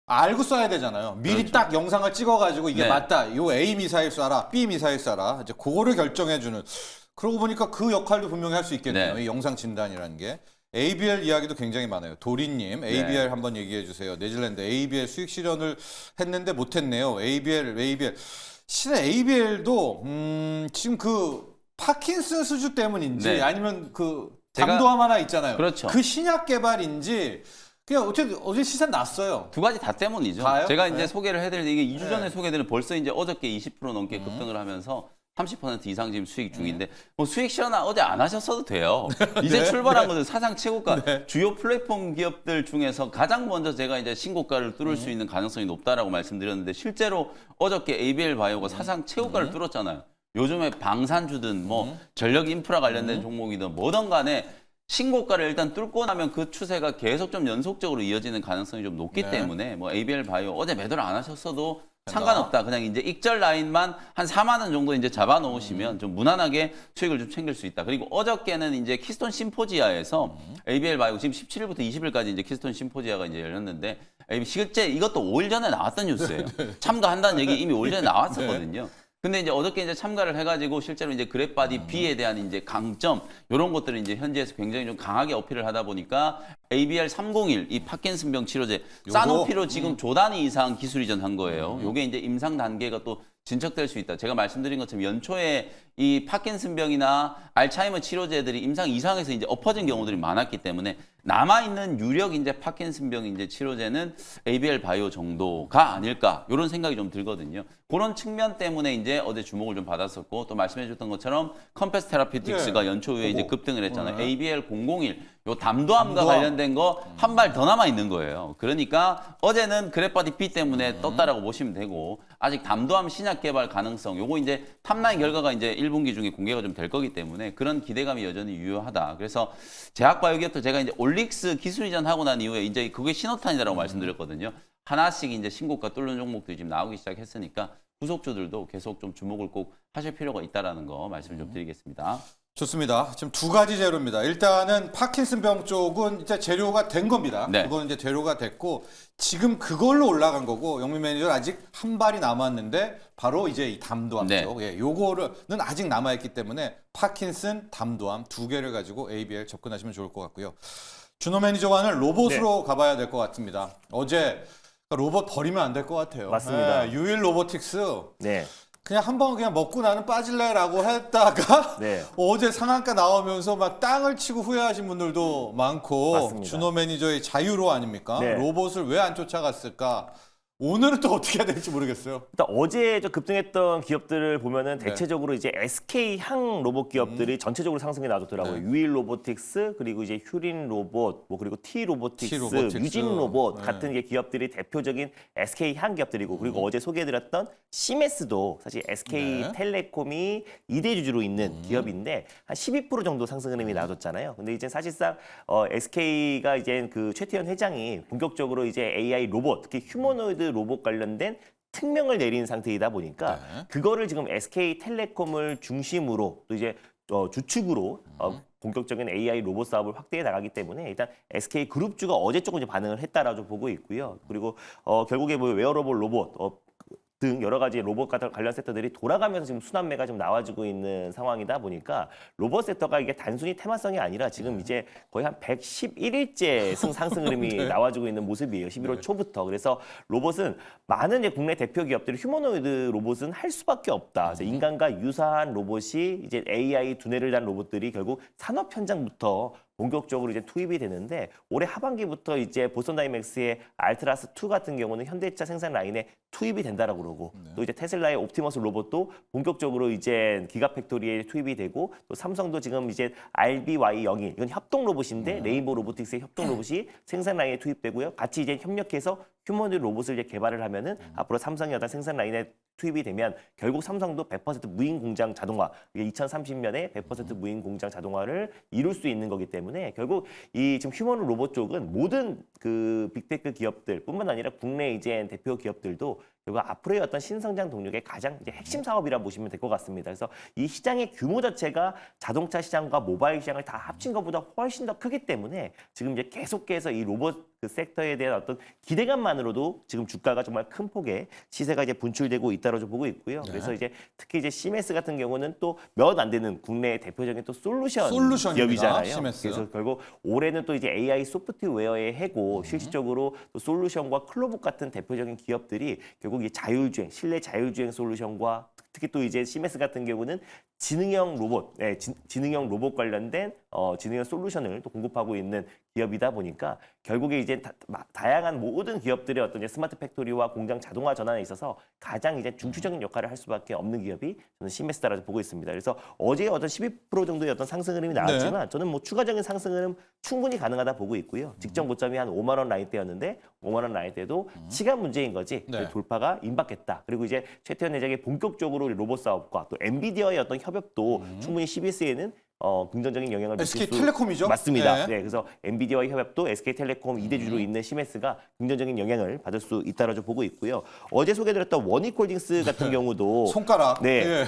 알고 쏴야 되잖아요. 미리 그렇죠. 딱 영상을 찍어가지고 이게 네. 맞다. 요 A 미사일 쏴라, B 미사일 쏴라. 이제 그거를 결정해주는. 그러고 보니까 그 역할도 분명히 할 수 있겠네요. 네. 이 영상 진단이라는 게. ABL 이야기도 굉장히 많아요. 도리님, ABL 네. 한번 얘기해 주세요. 네덜란드 ABL 수익 실현을 했는데 못했네요. ABL. 실은 ABL도 지금 그 파킨슨 수주 때문인지 네. 아니면 그 제가- 담도함 하나 있잖아요. 그렇죠. 그 신약 개발인지 그냥 어제 시세 났어요. 두 가지 다 때문이죠. 다요? 제가 이제 네. 소개를 해드릴 이게 2주 전에 네. 소개드린 벌써 이제 어저께 20% 넘게 급등을 하면서 30% 이상 지금 수익 중인데 뭐 수익 실현 어제 안 하셨어도 돼요. 이제 출발한 것은 사상 최고가 주요 플랫폼 기업들 중에서 가장 먼저 제가 이제 신고가를 뚫을 수 있는 가능성이 높다라고 말씀드렸는데 실제로 어저께 ABL 바이오가 사상 최고가를 뚫었잖아요. 요즘에 방산주든 뭐 전력 인프라 관련된 종목이든 뭐든 간에 신고가를 일단 뚫고 나면 그 추세가 계속 좀 연속적으로 이어지는 가능성이 좀 높기 네. 때문에 뭐 ABL 바이오 어제 매도를 안 하셨어도 상관없다. 그냥 이제 익절 라인만 한 4만 원 정도 이제 잡아 놓으시면 좀 무난하게 수익을 좀 챙길 수 있다. 그리고 어저께는 이제 키스톤 심포지아에서 ABL 바이오 지금 17일부터 20일까지 이제 키스톤 심포지아가 이제 열렸는데 실제 이것도 5일 전에 나왔던 뉴스예요. 참가한다는 얘기 이미 5일 전에 나왔었거든요. 근데 이제 어저께 이제 참가를 해가지고 실제로 이제 그랩바디 B에 대한 이제 강점 이런 것들을 이제 현지에서 굉장히 좀 강하게 어필을 하다 보니까 ABR 301 이 파킨슨병 치료제 사노피로 지금 조 단위 이상 기술 이전한 거예요. 요게 이제 임상 단계가 또 진척될 수 있다. 제가 말씀드린 것처럼 연초에 이 파킨슨병이나 알츠하이머 치료제들이 임상 이상에서 이제 엎어진 경우들이 많았기 때문에 남아 있는 유력 이제 파킨슨병 이제 치료제는 ABL 바이오 정도가 아닐까 이런 생각이 좀 들거든요. 그런 측면 때문에 이제 어제 주목을 좀 받았었고 또 말씀해줬던 것처럼 컴패스 테라피틱스가 네. 연초 후에 이제 그거. 급등을 했잖아요. 네. ABL 001 요 담도암과 담도암. 관련된 거 한 발 더 남아 있는 거예요. 그러니까 어제는 그래파디 B 때문에 떴다라고 보시면 되고 아직 담도암 신약 개발 가능성 요거 이제 탑라인 결과가 이제 1분기 중에 공개가 좀 될 거기 때문에 그런 기대감이 여전히 유효하다. 그래서 제약바이오 기업도 제가 이제 올릭스 기술 이전하고 난 이후에 이제 그게 신호탄이다라고 말씀드렸거든요. 하나씩 이제 신고가 뚫는 종목들이 지금 나오기 시작했으니까 후속주들도 계속 좀 주목을 꼭 하실 필요가 있다라는 거 말씀을 좀 드리겠습니다. 좋습니다. 지금 두 가지 재료입니다. 일단은 파킨슨병 쪽은 이제 재료가 된 겁니다. 네. 그거는 이제 재료가 됐고 지금 그걸로 올라간 거고 영민 매니저 아직 한 발이 남았는데 바로 이제 이 담도암 네. 쪽. 예, 요거는 아직 남아 있기 때문에 파킨슨, 담도암 두 개를 가지고 ABL 접근하시면 좋을 것 같고요. 준호 매니저와는 로봇으로 가봐야 될 것 같습니다. 어제 로봇 버리면 안 될 것 같아요. 맞습니다. 예, 유일 로보틱스 네. 그냥 한번 그냥 먹고 나는 빠질래라고 했다가 네. 어제 상한가 나오면서 막 땅을 치고 후회하신 분들도 많고 맞습니다. 준호 매니저의 자유로 아닙니까? 네. 로봇을 왜 안 쫓아갔을까? 오늘은 또 어떻게 해야 될지 모르겠어요. 일단 어제 저 급등했던 기업들을 보면은 네. 대체적으로 이제 SK 향 로봇 기업들이 전체적으로 상승이 나왔더라고요. 네. 유일 로보틱스 그리고 이제 휴린 로봇 뭐 그리고 T 로보틱스, 로보틱스. 유진 로봇 네. 같은 게 기업들이 대표적인 SK 향 기업들이고 그리고 어제 소개해드렸던 시메스도 사실 SK 네. 텔레콤이 2대 주주로 있는 기업인데 한 12% 정도 상승 흐름이 나와줬잖아요. 근데 이제 사실상 SK가 이제 그 최태현 회장이 본격적으로 이제 AI 로봇 특히 휴머노이드 로봇 관련된 특명을 내린 상태이다 보니까 네. 그거를 지금 SK텔레콤을 중심으로 또 이제 주축으로 본격적인 AI 로봇 사업을 확대해 나가기 때문에 일단 SK 그룹주가 어제 조금 이제 반응을 했다라고 보고 있고요. 그리고 결국에 뭐 웨어러블 로봇 등 여러 가지 로봇 관련 섹터들이 돌아가면서 지금 순환매가 좀 나와주고 있는 상황이다 보니까 로봇 섹터가 이게 단순히 테마성이 아니라 지금 이제 거의 한 111일째 상승 흐름이 나와주고 있는 모습이에요. 11월 초부터. 그래서 로봇은 많은 이제 국내 대표 기업들이 휴머노이드 로봇은 할 수밖에 없다. 그래서 인간과 유사한 로봇이 이제 AI 두뇌를 단 로봇들이 결국 산업 현장부터 본격적으로 이제 투입이 되는데 올해 하반기부터 이제 보스턴 다이맥스의 알트라스 2 같은 경우는 현대차 생산 라인에 투입이 된다라고 그러고 또 이제 테슬라의 옵티머스 로봇도 본격적으로 이제 기가팩토리에 투입이 되고 또 삼성도 지금 이제 RBY01 이건 협동 로봇인데 레인보우 로보틱스의 협동 로봇이 생산 라인에 투입되고요. 같이 이제 협력해서 휴머노이드 로봇을 이제 개발을 하면은 앞으로 삼성이 어떤 생산 라인에 투입이 되면 결국 삼성도 100% 무인 공장 자동화, 2030년에 100% 무인 공장 자동화를 이룰 수 있는 거기 때문에 결국 이 지금 휴머노 로봇 쪽은 모든 그 빅테크 기업들뿐만 아니라 국내 이제 대표 기업들도 결국 앞으로의 어떤 신성장 동력의 가장 이제 핵심 사업이라 보시면 될 것 같습니다. 그래서 이 시장의 규모 자체가 자동차 시장과 모바일 시장을 다 합친 것보다 훨씬 더 크기 때문에 지금 이제 계속해서 이 로봇 그 섹터에 대한 어떤 기대감만으로도 지금 주가가 정말 큰 폭의 시세가 이제 분출되고 있다고 보고 있고요. 그래서 이제 특히 이제 시메스 같은 경우는 또 몇 안 되는 국내의 대표적인 또 솔루션 기업이잖아요. 시메스. 그래서 결국 올해는 또 이제 AI 소프트웨어의 해고 실질적으로 또 솔루션과 클로북 같은 대표적인 기업들이 결국 이 자율주행, 실내 자율주행 솔루션과 특히 또 이제 시메스 같은 경우는 지능형 로봇, 지능형 로봇 관련된 지능형 솔루션을 또 공급하고 있는 기업이다 보니까 결국에 이제 다양한 모든 기업들의 어떤 이제 스마트 팩토리와 공장 자동화 전환에 있어서 가장 이제 중추적인 역할을 할 수밖에 없는 기업이 저는 시메스다라고 보고 있습니다. 그래서 어제 어떤 12% 정도의 어떤 상승 흐름이 나왔지만 저는 뭐 추가적인 상승 흐름 충분히 가능하다 보고 있고요. 직전 고점이 한 5만 원 라인대였는데 5만 원 라인대도 시간 문제인 거지 돌파가 임박했다. 그리고 이제 최태원 회장이 본격적으로 로봇 사업과 또 엔비디아의 어떤 협업도 충분히 CBS에는 긍정적인 영향을 미칠 SK텔레콤이죠? 맞습니다. 네, 그래서 엔비디아의 협업도 SK텔레콤 2대주로 있는 시메스가 긍정적인 영향을 받을 수 있다라고 보고 있고요. 어제 소개드렸던 원익홀딩스 같은 경우도 손가락. 네.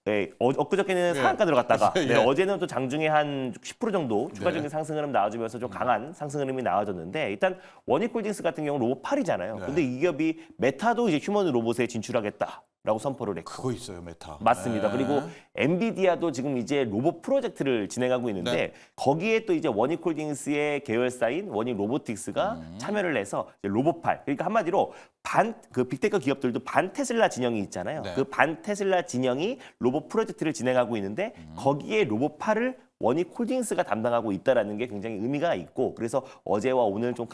네, 엊그저께는 상한가 들어갔다가 예. 네, 어제는 또 장중에 한 10% 정도 추가적인 상승 흐름 나와주면서 좀 강한 상승 흐름이 나와줬는데 일단 원익홀딩스 같은 경우는 로봇 8이잖아요. 근데 이 기업이 메타도 이제 휴머노 로봇에 진출하겠다라고 선포를 했고 그거 있어요, 메타. 맞습니다. 그리고 엔비디아도 지금 이제 로봇 프로젝트를 진행하고 있는데 거기에 또 이제 원익홀딩스의 계열사인 원익 로보틱스가 참여를 해서 이제 로봇팔 그러니까 한마디로 그 빅테크 기업들도 반 테슬라 진영이 있잖아요. 그 반 테슬라 진영이 로봇 프로젝트를 진행하고 있는데 거기에 로봇팔을 원익홀딩스가 담당하고 있다라는 게 굉장히 의미가 있고 그래서 어제와 오늘 좀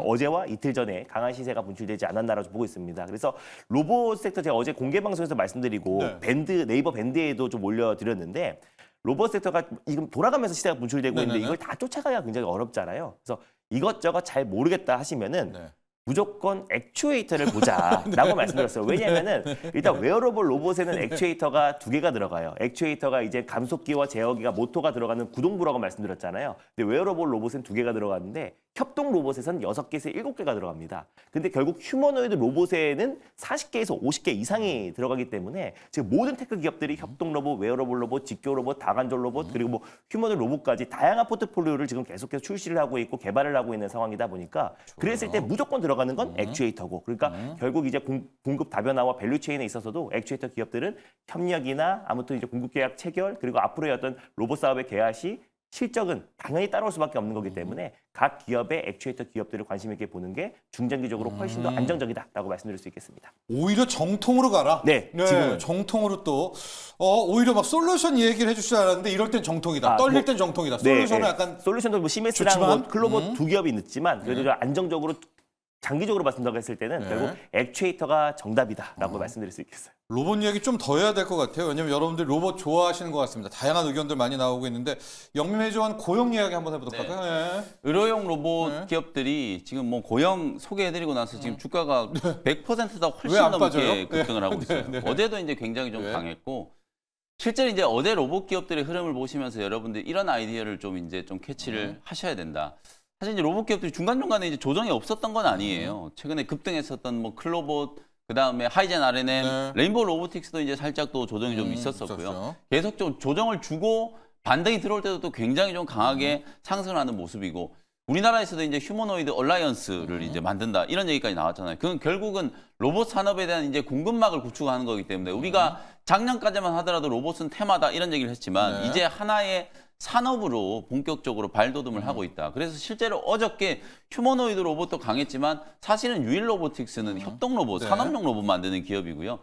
어제와 이틀 전에 강한 시세가 분출되지 않았나라고 보고 있습니다. 그래서 로봇 섹터 제가 어제 공개 방송에서 말씀드리고 네이버 밴드에도 좀 올려드렸는데 로봇 섹터가 지금 돌아가면서 시세가 분출되고 있는데 이걸 다 쫓아가기가 굉장히 어렵잖아요. 그래서 이것저것 잘 모르겠다 하시면은 무조건 액추에이터를 보자라고 말씀드렸어요. 왜냐하면은 일단 웨어러블 로봇에는 액추에이터가 2개가 들어가요. 액추에이터가 이제 감속기와 제어기가 모터가 들어가는 구동부라고 말씀드렸잖아요. 근데 웨어러블 로봇은 2개가 들어가는데 협동 로봇에서는 6개에서 7개가 들어갑니다. 근데 결국 휴머노이드 로봇에는 40개에서 50개 이상이 들어가기 때문에 지금 모든 테크 기업들이 협동 로봇, 웨어러블 로봇, 직교 로봇, 다관절 로봇 그리고 뭐 휴머노이드 로봇까지 다양한 포트폴리오를 지금 계속해서 출시를 하고 있고 개발을 하고 있는 상황이다 보니까 그랬을 때 무조건 들어가는 건 액추에이터고 그러니까 결국 이제 공급 다변화와 밸류체인에 있어서도 액추에이터 기업들은 협력이나 아무튼 이제 공급 계약 체결 그리고 앞으로의 어떤 로봇 사업의 개화 시 실적은 당연히 따라올 수밖에 없는 거기 때문에 각 기업의 액추에이터 기업들을 관심 있게 보는 게 중장기적으로 훨씬 더 안정적이다라고 말씀드릴 수 있겠습니다. 오히려 정통으로 가라. 네, 지금은. 정통으로 또 오히려 막 솔루션 얘기를 해줄 줄 알았는데 이럴 땐 정통이다. 떨릴 땐 정통이다. 솔루션은 약간 솔루션도 뭐 시메스랑 좋지만, 뭐 클로버 2기업이 늦지만 그래도 좀 안정적으로 장기적으로 말씀드린다고 했을 때는 결국 액추에이터가 정답이다라고 말씀드릴 수 있겠어요. 로봇 얘기 좀 더 해야 될 것 같아요. 왜냐면 여러분들 로봇 좋아하시는 것 같습니다. 다양한 의견들 많이 나오고 있는데 영민의 조한 고용 이야기 한번 해보도록 할까요? 의료용 로봇 기업들이 지금 뭐 고용 소개해드리고 나서 지금 주가가 100%다 훨씬 안 빠져요? 넘게 급등을 하고 있어요. 어제도 이제 굉장히 좀 강했고 실제로 이제 어제 로봇 기업들의 흐름을 보시면서 여러분들 이런 아이디어를 좀 이제 좀 캐치를 하셔야 된다. 사실 이제 로봇 기업들이 중간중간에 이제 조정이 없었던 건 아니에요. 최근에 급등했었던 뭐 클로봇, 그 다음에 하이젠 RNM, 레인보우 로보틱스도 이제 살짝 또 조정이 좀 있었었고요. 있었죠. 계속 좀 조정을 주고 반등이 들어올 때도 또 굉장히 좀 강하게 상승을 하는 모습이고 우리나라에서도 이제 휴머노이드 얼라이언스를 이제 만든다 이런 얘기까지 나왔잖아요. 그건 결국은 로봇 산업에 대한 이제 공급막을 구축하는 거기 때문에 우리가 작년까지만 하더라도 로봇은 테마다 이런 얘기를 했지만 이제 하나의 산업으로 본격적으로 발돋움을 하고 있다. 그래서 실제로 어저께 휴머노이드 로봇도 강했지만 사실은 유일 로보틱스는 협동 로봇, 산업용 로봇 만드는 기업이고요.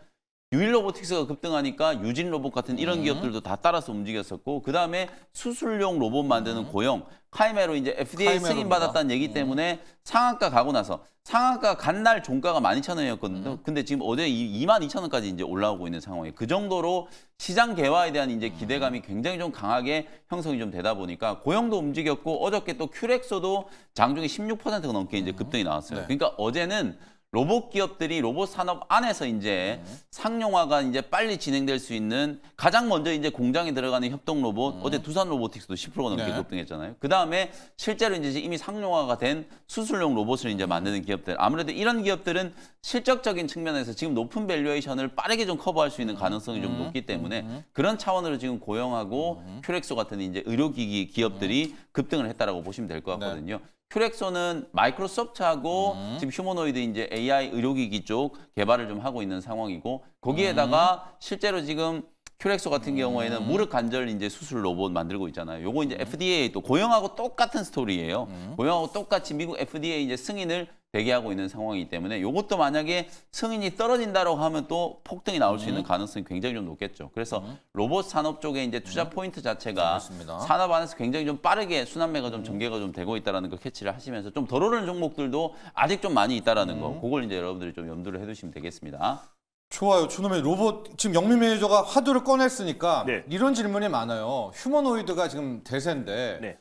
유일 로보틱스가 급등하니까 유진 로봇 같은 이런 기업들도 다 따라서 움직였었고 그다음에 수술용 로봇 만드는 고용 카이메로 이제 FDA 승인 받았다는 얘기 때문에 상한가 가고 나서 상한가 간 날 종가가 12,000원이었거든요. 근데 지금 어제 22,000원까지 이제 올라오고 있는 상황이에요. 그 정도로 시장 개화에 대한 이제 기대감이 굉장히 좀 강하게 형성이 좀 되다 보니까 고용도 움직였고 어저께 또 큐렉소도 장중에 16%가 넘게 이제 급등이 나왔어요. 그러니까 어제는 로봇 기업들이 로봇 산업 안에서 이제 상용화가 이제 빨리 진행될 수 있는 가장 먼저 이제 공장에 들어가는 협동 로봇, 어제 두산 로보틱스도 10%가 넘게 네. 급등했잖아요. 그 다음에 실제로 이제 이미 상용화가 된 수술용 로봇을 이제 만드는 기업들, 아무래도 이런 기업들은 실적적인 측면에서 지금 높은 밸류에이션을 빠르게 좀 커버할 수 있는 가능성이 좀 높기 때문에 그런 차원으로 지금 고용하고 큐렉소 같은 이제 의료기기 기업들이 급등을 했다라고 보시면 될 것 같거든요. 큐렉소는 마이크로소프트하고 지금 휴머노이드 이제 AI 의료기기 쪽 개발을 좀 하고 있는 상황이고 거기에다가 실제로 지금 큐렉소 같은 경우에는 무릎 관절 이제 수술 로봇 만들고 있잖아요. 요거 이제 FDA 또 고용하고 똑같은 스토리예요. 고용하고 똑같이 미국 FDA 이제 승인을 대기하고 있는 상황이기 때문에 요것도 만약에 승인이 떨어진다고 하면 또 폭등이 나올 수 있는 가능성이 굉장히 좀 높겠죠. 그래서 로봇 산업 쪽에 이제 투자 포인트 자체가 알겠습니다. 산업 안에서 굉장히 좀 빠르게 순환매가 좀 전개가 좀 되고 있다라는 걸 캐치를 하시면서 좀 덜 오르는 종목들도 아직 좀 많이 있다라는 거. 그걸 이제 여러분들이 좀 염두를 해두시면 되겠습니다. 좋아요. 저놈의 로봇 지금 영민 매니저가 화두를 꺼냈으니까 네. 이런 질문이 많아요. 휴머노이드가 지금 대세인데 네.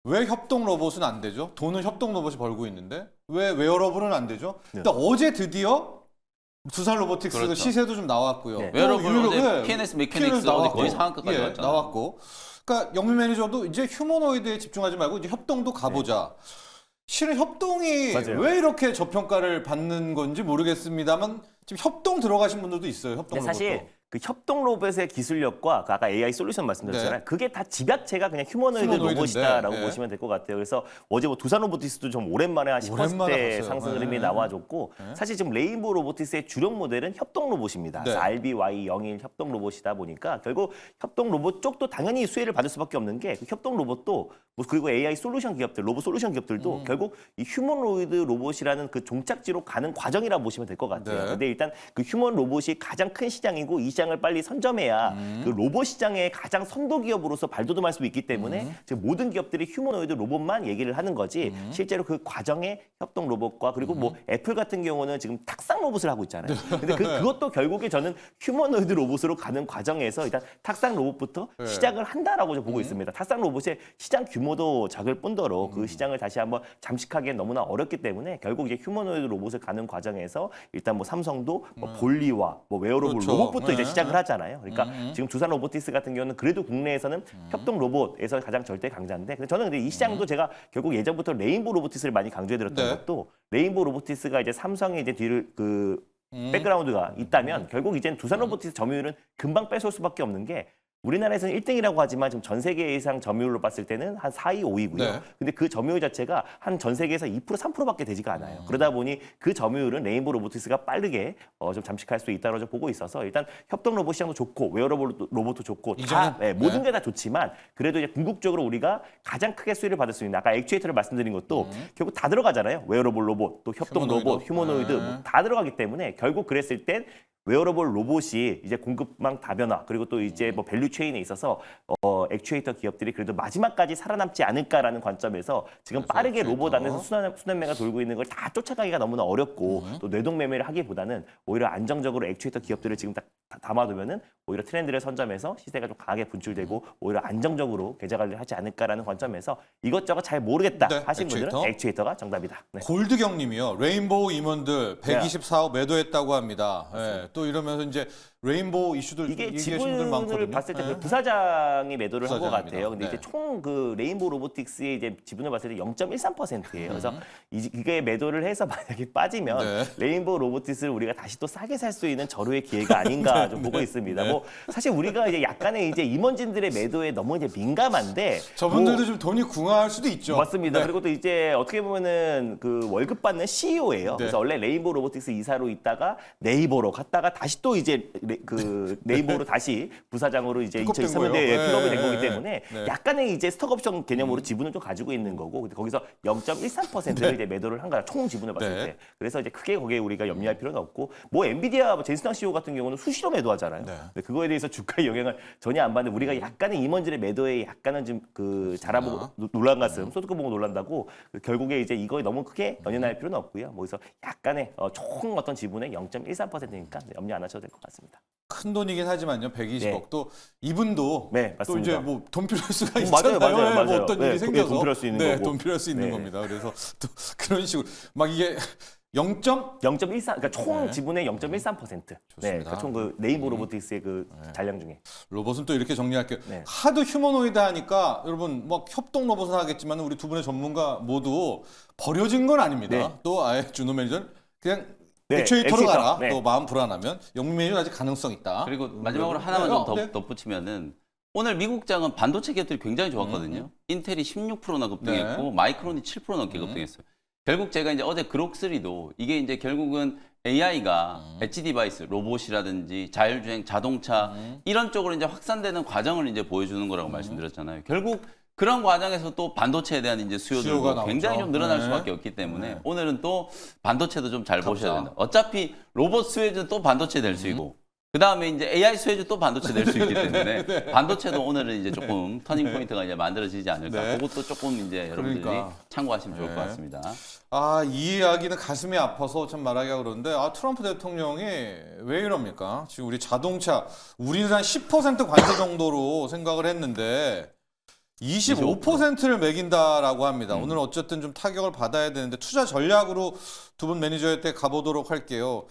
왜 협동 로봇은 안 되죠? 돈은 협동 로봇이 벌고 있는데 왜 웨어러블은 안 되죠? 네. 근데 어제 드디어 두산 로보틱스 그렇죠. 시세도 좀 나왔고요. 네. 또 웨어러블 어제 네, P&S P&S 메케닉스 어제 나왔고. 거의 상한가까지 왔잖아요. 나왔고. 그러니까 영민 매니저도 이제 휴머노이드에 집중하지 말고 이제 협동도 가보자. 실은 협동이 맞아요. 왜 이렇게 저평가를 받는 건지 모르겠습니다만 지금 협동 들어가신 분들도 있어요. 협동 근데 사실 로봇도. 그 협동 로봇의 기술력과 그 아까 AI 솔루션 말씀드렸잖아요. 네. 그게 다 집약체가 그냥 휴머노이드 휴머노이드인데, 로봇이다라고 네. 보시면 될 것 같아요. 그래서 어제 뭐 두산 로보틱스도 좀 오랜만에 한 10% 오랜만에 대 봤어요. 상승 네. 흐름이 나와줬고 사실 지금 레인보우 로보틱스의 주력 모델은 협동 로봇입니다. 네. 그래서 RBY01 협동 로봇이다 보니까 결국 협동 로봇 쪽도 당연히 수혜를 받을 수밖에 없는 게 그 협동 로봇도 뭐 그리고 AI 솔루션 기업들, 로봇 솔루션 기업들도 결국 이 휴머노이드 로봇이라는 그 종착지로 가는 과정이라고 보시면 될 것 같아요. 네. 근데 일단 그 휴먼 로봇이 가장 큰 시장이고 이 시장을 빨리 선점해야 그 로봇 시장의 가장 선도 기업으로서 발돋움할 수 있기 때문에 지금 모든 기업들이 휴머노이드 로봇만 얘기를 하는 거지 실제로 그 과정에 협동 로봇과 그리고 뭐 애플 같은 경우는 지금 탁상 로봇을 하고 있잖아요. 근데 그것도 결국에 저는 휴머노이드 로봇으로 가는 과정에서 일단 탁상 로봇부터 시작을 한다라고 좀 보고 있습니다. 탁상 로봇의 시장 규모도 작을 뿐더러 그 시장을 다시 한번 잠식하기엔 너무나 어렵기 때문에 결국 이제 휴머노이드 로봇을 가는 과정에서 일단 뭐 삼성도 뭐 볼리와 뭐 웨어러블 그렇죠. 로봇부터 이제 네. 시작을 하잖아요. 그러니까 지금 두산 로보틱스 같은 경우는 그래도 국내에서는 협동 로봇에서 가장 절대 강자인데 근데 저는 근데 이 시장도 제가 결국 예전부터 레인보우 로보틱스를 많이 강조해드렸던 네. 것도 레인보우 로보틱스가 이제 삼성의 이제 뒤를 그 백그라운드가 있다면 결국 이제는 두산 로보틱스 점유율은 금방 뺏어올 수밖에 없는 게 우리나라에서는 1등이라고 하지만 지금 전 세계 이상 점유율로 봤을 때는 한 4위, 5위고요. 네. 근데 그 점유율 자체가 한 전 세계에서 2%, 3%밖에 되지가 않아요. 그러다 보니 그 점유율은 레인보우 로보틱스가 빠르게 좀 잠식할 수 있다고 좀 보고 있어서 일단 협동 로봇 시장도 좋고 웨어러블 로봇도 좋고 다 이제는, 모든 게 다 좋지만 그래도 이제 궁극적으로 우리가 가장 크게 수혜를 받을 수 있는 아까 액추에이터를 말씀드린 것도 결국 다 들어가잖아요. 웨어러블 로봇, 또 협동 휴머노이드. 로봇, 휴머노이드 네. 뭐다 들어가기 때문에 결국 그랬을 땐 웨어러블 로봇이 이제 공급망 다변화 그리고 또 이제 뭐 밸류 체인에 있어서 액추에이터 기업들이 그래도 마지막까지 살아남지 않을까라는 관점에서 지금 빠르게 액추에이터. 로봇 안에서 순환매가 돌고 있는 걸 다 쫓아가기가 너무나 어렵고 또 뇌동매매를 하기보다는 오히려 안정적으로 액추에이터 기업들을 지금 딱 담아두면은 오히려 트렌드를 선점해서 시세가 좀 강하게 분출되고 오히려 안정적으로 계좌 관리를 하지 않을까라는 관점에서 이것저것 잘 모르겠다 네, 하신 분들은 액추에이터. 액추에이터가 정답이다. 네. 골드경님이요. 레인보우 임원들 124억 매도했다고 합니다. 예, 또 이러면서 이제 레인보우 이슈들 이게 얘기하시는 분들 지분을 많거든요. 봤을 때 예. 그 부사장이 매도를 한 것 부사장입니다. 같아요. 근데 네. 이제 총 그 레인보우 로보틱스의 이제 지분을 봤을 때 0.13%예요. 그래서 이게 매도를 해서 만약에 빠지면 네. 레인보우 로보틱스를 우리가 다시 또 싸게 살 수 있는 절호의 기회가 아닌가 좀 보고 있습니다. 뭐 사실 우리가 이제 약간의 이제 임원진들의 매도에 너무 이제 민감한데 저분들도 뭐 좀 돈이 궁할 수도 있죠. 맞습니다. 네. 그리고 또 이제 어떻게 보면은 그 월급 받는 CEO예요. 네. 그래서 원래 레인보우 로보틱스 이사로 있다가 네이버로 갔다가 다시 또 이제 그 네이버로 다시 부사장으로 이제 픽업된 2023년도에 거예요. 픽업이 된 네. 거기 때문에 네. 약간의 이제 스톡옵션 개념으로 지분을 좀 가지고 있는 거고 근데 거기서 0.13%를 이제 매도를 한 거야. 총 지분을 봤을 네. 때. 그래서 이제 크게 거기에 우리가 염려할 필요는 없고 뭐 엔비디아 뭐 제이슨 CEO 같은 경우는 수시로 매도하잖아요. 네. 근데 그거에 대해서 주가에 영향을 전혀 안 받는 우리가 약간의 임원진의 매도에 약간은 좀 그 자라보고 놀란 가슴 소득 보고 놀란다고 결국에 이제 이거에 너무 크게 연연할 필요는 없고요. 뭐 그래서 약간의 총 어떤 지분의 0.13%니까 염려 안 하셔도 될 것 같습니다. 큰 돈이긴 하지만요. 120억 또 이분도 네, 또 맞습니다. 이제 뭐 돈 필요할 수가 맞아요, 있잖아요. 맞아요, 네, 뭐 맞아요. 어떤 네, 일이 그게 생겨서 돈 필요할 수 있는 네, 거고. 돈 필요할 수 있는 네. 겁니다. 그래서 또 그런 식으로 막 이게 0.13, 그러니까 총 네. 지분의 0.13%. 네, 그러니까 총 그 네이버 로보틱스의 그 잔량 중에. 로봇은 또 이렇게 정리할게요. 네. 하도 휴머노이드 하니까 여러분 뭐 협동 로봇은 하겠지만 우리 두 분의 전문가 모두 버려진 건 아닙니다. 네. 또 아예 준호 매니저는 그냥 네, 액추에이터로 액추에이터. 가라. 네. 또 마음 불안하면 영민 매니저는 아직 가능성 있다. 그리고 마지막으로 하나만 좀 네. 덧붙이면은 오늘 미국장은 반도체 기업들이 굉장히 좋았거든요. 인텔이 16%나 급등했고 네. 마이크론이 7% 넘게 급등했어요. 결국 제가 이제 어제 그록3도 이게 이제 결국은 AI가 엣지 디바이스, 로봇이라든지 자율주행, 자동차 이런 쪽으로 이제 확산되는 과정을 이제 보여주는 거라고 말씀드렸잖아요. 결국 그런 과정에서 또 반도체에 대한 이제 수요가 수요들도 나오죠. 굉장히 좀 늘어날 네. 수밖에 없기 때문에 오늘은 또 반도체도 좀 잘 보셔야 갑자. 된다. 어차피 로봇 수혜주는 또 반도체 될 수 있고 그 다음에 이제 AI 수혜주 또 반도체 될 수 있기 때문에 반도체도 오늘은 이제 조금 터닝 포인트가 이제 만들어지지 않을까. 네. 그것도 조금 이제 여러분들이 그러니까. 참고하시면 좋을 네. 것 같습니다. 아, 이 이야기는 가슴이 아파서 참 말하기가 그런데 트럼프 대통령이 왜 이럽니까? 지금 우리 자동차 우리는 한 10% 관세 정도로 생각을 했는데 25%를 매긴다라고 합니다. 오늘 어쨌든 좀 타격을 받아야 되는데 투자 전략으로 두 분 매니저의 때 가보도록 할게요.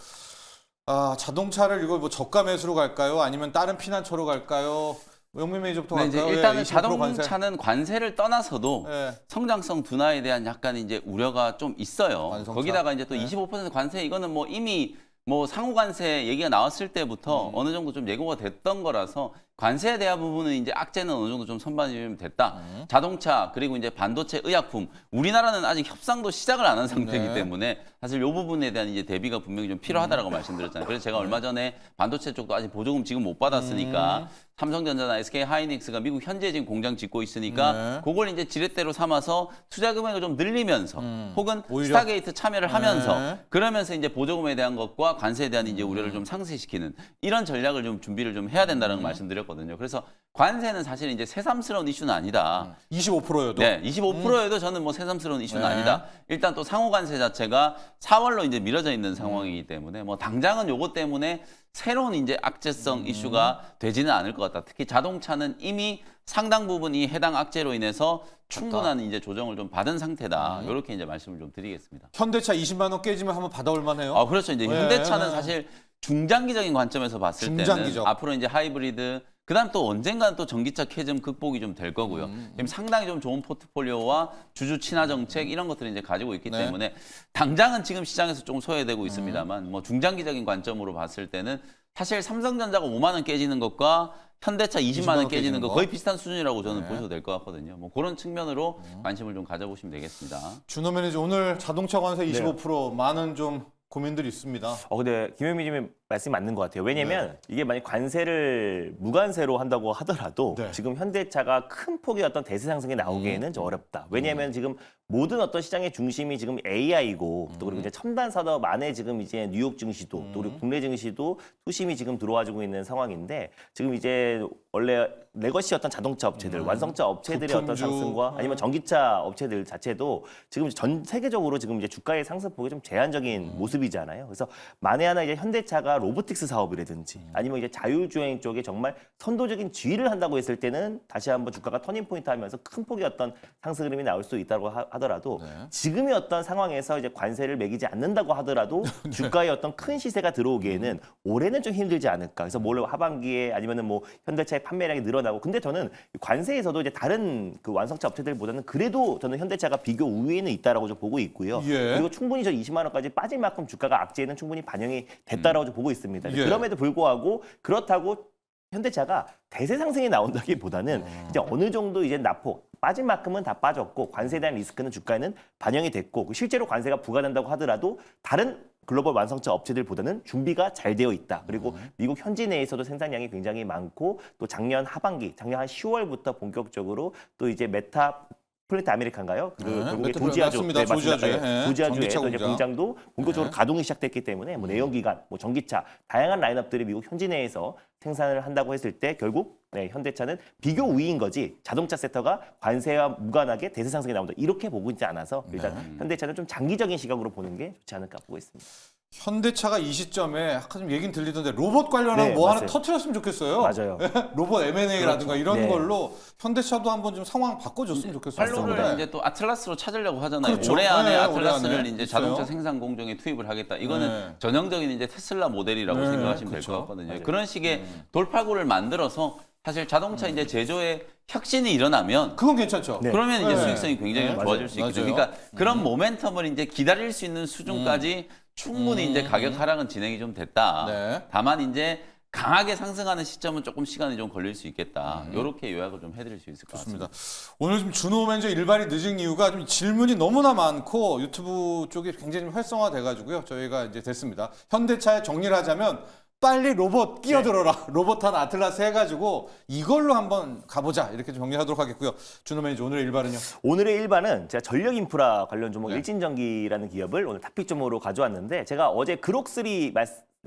아, 자동차를 이거 뭐 저가 매수로 갈까요? 아니면 다른 피난처로 갈까요? 영민 매니저부터 근데 이제 갈까요? 일단은 25% 관세. 자동차는 관세를 떠나서도 예. 성장성 둔화에 대한 약간 이제 우려가 좀 있어요. 완성차. 거기다가 이제 또 네. 25% 관세 이거는 뭐 이미 뭐 상호 관세 얘기가 나왔을 때부터 어느 정도 좀 예고가 됐던 거라서 관세에 대한 부분은 이제 악재는 어느 정도 좀 선반이 좀 됐다. 자동차 그리고 이제 반도체, 의약품 우리나라는 아직 협상도 시작을 안 한 상태이기 네. 때문에 사실 이 부분에 대한 이제 대비가 분명히 좀 필요하다라고 말씀드렸잖아요. 그래서 제가 얼마 전에 반도체 쪽도 아직 보조금 지금 못 받았으니까 삼성전자나 SK 하이닉스가 미국 현지에 지금 공장 짓고 있으니까 네. 그걸 이제 지렛대로 삼아서 투자 금액을 좀 늘리면서 혹은 오히려. 스타게이트 참여를 하면서 네. 그러면서 이제 보조금에 대한 것과 관세에 대한 이제 우려를 좀 상쇄시키는 이런 전략을 좀 준비를 좀 해야 된다는 말씀드렸거든요. 그래서 관세는 사실 이제 새삼스러운 이슈는 아니다. 25%여도. 네, 25%에도 저는 뭐 새삼스러운 이슈는 네. 아니다. 일단 또 상호 관세 자체가 4월로 이제 미뤄져 있는 상황이기 때문에 뭐 당장은 요것 때문에 새로운 이제 악재성 이슈가 되지는 않을 것 같다. 특히 자동차는 이미 상당 부분이 해당 악재로 인해서 충분한 이제 조정을 좀 받은 상태다. 이렇게 이제 말씀을 좀 드리겠습니다. 현대차 20만 원 깨지면 한번 받아올 만해요. 아, 그렇죠. 이제 네, 현대차는 네. 사실 중장기적인 관점에서 봤을 중장기적. 때는 앞으로 이제 하이브리드 그다음 또 언젠가는 또 전기차 캐즘 극복이 좀 될 거고요. 지금 상당히 좀 좋은 포트폴리오와 주주 친화 정책 이런 것들을 이제 가지고 있기 네. 때문에 당장은 지금 시장에서 조금 소외되고 있습니다만 뭐 중장기적인 관점으로 봤을 때는 사실 삼성전자가 5만 원 깨지는 것과 현대차 20만 원 깨지는 거 거의 비슷한 수준이라고 저는 네. 보셔도 될 것 같거든요. 뭐 그런 측면으로 관심을 좀 가져보시면 되겠습니다. 준호 매니저 오늘 자동차 관세 25% 많은 좀 고민들이 있습니다. 근데 김현미님의 말씀이 맞는 것 같아요. 왜냐면 이게 만약 관세를 무관세로 한다고 하더라도 네. 지금 현대차가 큰 폭의 어떤 대세 상승이 나오기에는 좀 어렵다. 왜냐면 지금 모든 어떤 시장의 중심이 지금 AI고 또 그리고 이제 첨단 산업 안에 지금 이제 뉴욕 증시도 또 그리고 국내 증시도 투심이 지금 들어와주고 있는 상황인데 지금 이제 원래 레거시 어떤 자동차 업체들, 완성차 업체들의 어떤 부품주. 상승과 아니면 전기차 업체들 자체도 지금 전 세계적으로 지금 이제 주가의 상승폭이 좀 제한적인 모습이잖아요. 그래서 만에 하나 이제 현대차가 로보틱스 사업이라든지 아니면 이제 자율주행 쪽에 정말 선도적인 지휘를 한다고 했을 때는 다시 한번 주가가 터닝 포인트 하면서 큰 폭의 어떤 상승 흐름이 나올 수 있다고 하더라도 지금의 어떤 상황에서 이제 관세를 매기지 않는다고 하더라도 주가의 어떤 큰 시세가 들어오기에는 올해는 좀 힘들지 않을까. 그래서 뭘 하반기에 아니면은 뭐 현대차의 판매량이 늘어나고 근데 저는 관세에서도 이제 다른 그 완성차 업체들보다는 그래도 저는 현대차가 비교 우위에는 있다라고 좀 보고 있고요. 예. 그리고 충분히 저 20만 원까지 빠질 만큼 주가가 악재에는 충분히 반영이 됐다라고 좀 보고 있습니다. 예. 그럼에도 불구하고 그렇다고 현대차가 대세 상승이 나온다기보다는 이제 어느 정도 이제 낙폭 빠진 만큼은 다 빠졌고 관세에 대한 리스크는 주가에는 반영이 됐고 실제로 관세가 부과된다고 하더라도 다른 글로벌 완성차 업체들보다는 준비가 잘 되어 있다. 그리고 미국 현지 내에서도 생산량이 굉장히 많고 또 작년 하반기, 작년 한 10월부터 본격적으로 또 이제 메타 플랜트 아메리칸가요? 결국에 메타 조지아주, 맞습니다. 조지아주에. 예. 조지아주에 전기차 또 이제 공장. 공장도 본격적으로 가동이 시작됐기 때문에 뭐 내연기관, 뭐 전기차 다양한 라인업들이 미국 현지 내에서 생산을 한다고 했을 때 결국 현대차는 비교 우위인 거지 자동차 섹터가 관세와 무관하게 대세 상승이 나온다 이렇게 보고 있지 않아서 일단 현대차는 좀 장기적인 시각으로 보는 게 좋지 않을까 보고 있습니다. 현대차가 이 시점에 아까 좀 얘기는 들리던데 로봇 관련한 네, 뭐 하나 맞아요. 터트렸으면 좋겠어요. 맞아요. 로봇 M&A라든가 그렇죠. 이런 네. 걸로 현대차도 한번 좀 상황 바꿔줬으면 좋겠어요. 팔로를 네. 이제 또 아틀라스로 찾으려고 하잖아요. 그렇죠. 올해 안에 네, 아틀라스를 올해 안에 이제 있어요. 자동차 생산 공정에 투입을 하겠다. 이거는 네. 전형적인 이제 테슬라 모델이라고 네, 생각하시면 그렇죠. 될 것 같거든요. 맞아요. 그런 식의 돌파구를 만들어서 사실 자동차 이제 제조에 혁신이 일어나면 그건 괜찮죠. 네. 그러면 이제 네. 수익성이 굉장히 네, 좋아질 맞아요. 수 있거든요. 맞아요. 그러니까 그런 모멘텀을 이제 기다릴 수 있는 수준까지 충분히 이제 가격 하락은 진행이 좀 됐다. 네. 다만 이제 강하게 상승하는 시점은 조금 시간이 좀 걸릴 수 있겠다. 이렇게 요약을 좀 해드릴 수 있을 것 같습니다. 좋습니다. 오늘 좀 준호 매니저 일발이 늦은 이유가 좀 질문이 너무나 많고 유튜브 쪽이 굉장히 좀 활성화돼가지고요. 저희가 이제 됐습니다. 현대차에 정리를 하자면 빨리 로봇 끼어들어라. 로봇 한 아틀라스 해가지고 이걸로 한번 가보자. 이렇게 좀 정리하도록 하겠고요. 준호 매니저 오늘의 일발은요. 오늘의 일반은 제가 전력 인프라 관련 종목 네. 일진전기라는 기업을 오늘 탑픽점으로 가져왔는데 제가 어제 그록스리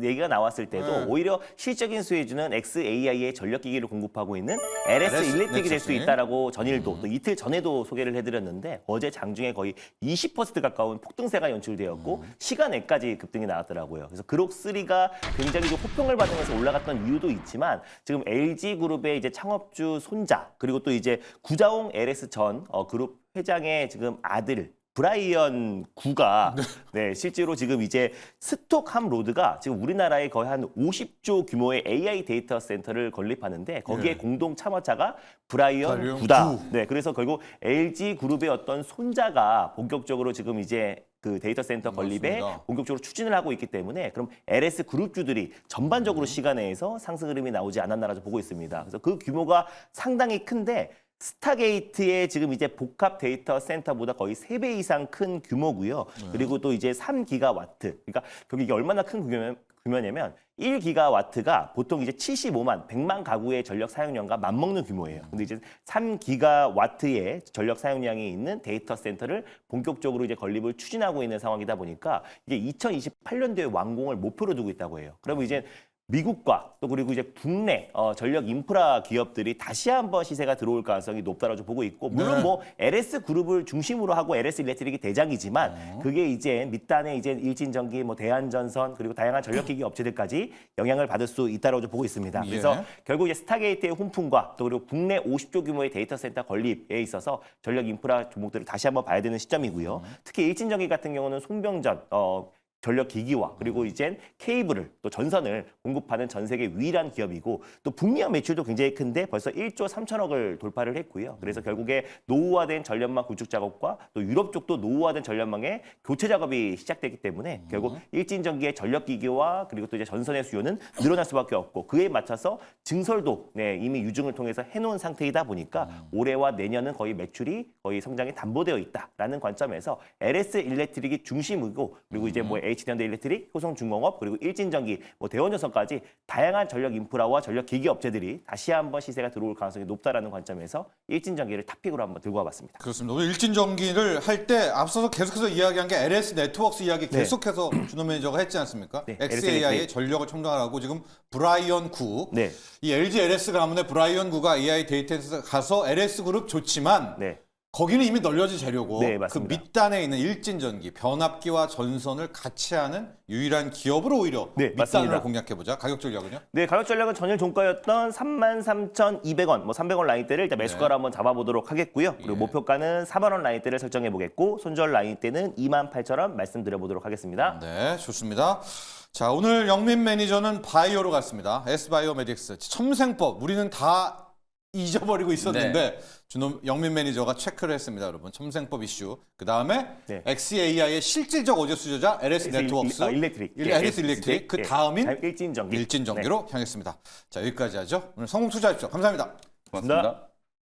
얘기가 나왔을 때도 네. 오히려 실적인 수혜주는 XAI의 전력기기를 공급하고 있는 LS 일렉트릭이 될 수 넥서스. 있다라고 전일도 또 이틀 전에도 소개를 해드렸는데 어제 장중에 거의 20% 가까운 폭등세가 연출되었고 시간외까지 급등이 나왔더라고요. 그래서 그록3가 굉장히 좀 호평을 받으면서 올라갔던 이유도 있지만 지금 LG그룹의 이제 창업주 손자 그리고 또 이제 구자홍 LS 전 그룹 회장의 지금 아들 브라이언 구가 네, 실제로 지금 이제 스톡함 로드가 지금 우리나라에 거의 한 50조 규모의 AI 데이터 센터를 건립하는데 거기에 네. 공동 참여자가 브라이언 브라이언 구다. 구. 네, 그래서 결국 LG 그룹의 어떤 손자가 본격적으로 지금 이제 그 데이터 센터 건립에 맞습니다. 본격적으로 추진을 하고 있기 때문에 그럼 LS 그룹주들이 전반적으로 시간에서 상승 흐름이 나오지 않았나라고 보고 있습니다. 그래서 그 규모가 상당히 큰데 스타게이트의 지금 이제 복합 데이터 센터보다 거의 3배 이상 큰 규모고요. 그리고 또 이제 3기가와트. 그러니까 결국 이게 얼마나 큰 규모냐면 1기가와트가 보통 이제 75만, 100만 가구의 전력 사용량과 맞먹는 규모예요. 근데 이제 3기가와트의 전력 사용량이 있는 데이터 센터를 본격적으로 이제 건립을 추진하고 있는 상황이다 보니까 이게 2028년도에 완공을 목표로 두고 있다고 해요. 그러면 이제 미국과 또 그리고 이제 국내 전력 인프라 기업들이 다시 한번 시세가 들어올 가능성이 높다라고 보고 있고 물론 네. 뭐 LS 그룹을 중심으로 하고 LS 일렉트릭이 대장이지만 그게 이제 밑단에 이제 일진전기, 뭐 대한전선 그리고 다양한 전력기기 업체들까지 영향을 받을 수 있다라고 보고 있습니다. 예. 그래서 결국 이제 스타게이트의 훈풍과 또 그리고 국내 50조 규모의 데이터 센터 건립에 있어서 전력 인프라 종목들을 다시 한번 봐야 되는 시점이고요. 특히 일진전기 같은 경우는 송병전 전력 기기와 그리고 이젠 케이블을 또 전선을 공급하는 전 세계 유일한 기업이고 또 북미와 매출도 굉장히 큰데 벌써 1조 3천억을 돌파를 했고요. 그래서 결국에 노후화된 전력망 구축 작업과 또 유럽 쪽도 노후화된 전력망의 교체 작업이 시작됐기 때문에 결국 일진전기의 전력 기기와 그리고 또 이제 전선의 수요는 늘어날 수밖에 없고 그에 맞춰서 증설도 이미 유증을 통해서 해놓은 상태이다 보니까 올해와 내년은 거의 매출이 거의 성장이 담보되어 있다라는 관점에서 LS 일렉트릭이 중심이고 그리고 이제 뭐 HD현대 일렉트릭, 효성중공업 그리고 일진전기, 뭐 대원전선까지 다양한 전력 인프라와 전력 기기 업체들이 다시 한번 시세가 들어올 가능성이 높다라는 관점에서 일진전기를 탑픽으로 한번 들고 와봤습니다. 그렇습니다. 오늘 일진전기를 할 때 앞서서 계속해서 이야기한 게 LS 네트워크스 이야기 계속해서 준호 매니저가 했지 않습니까? 네, XAI의 LS 전력을 첨단하고 지금 브라이언 구. 네. 이 LG LS 가문의 브라이언 구가 AI 데이터에서 가서 LS 그룹 좋지만 네. 거기는 이미 널려진 재료고 네, 그 맞습니다. 밑단에 있는 일진전기, 변압기와 전선을 같이 하는 유일한 기업으로 오히려 네, 밑단으로 맞습니다. 공략해보자. 가격 전략은요? 네, 가격 전략은 전일 종가였던 33,200원, 뭐 300원 라인대를 일단 매수가로 한번 잡아보도록 하겠고요. 그리고 예. 목표가는 4만 원 라인대를 설정해 보겠고 손절 라인대는 28,000원 말씀드려보도록 하겠습니다. 네, 좋습니다. 자, 오늘 영민 매니저는 바이오로 갔습니다. S바이오메딕스 첨생법 우리는 다 잊어버리고 있었는데 영민 매니저가 체크를 했습니다, 여러분. 첨생법 이슈. 그 다음에 네. XAI의 실질적 어제 수요자 LS 네트워크스, 일렉트릭. LS 일렉트릭. 그 다음인 일진전기. 일진전기로 향했습니다. 자, 여기까지 하죠. 오늘 성공 투자하십시오. 감사합니다. 고맙습니다.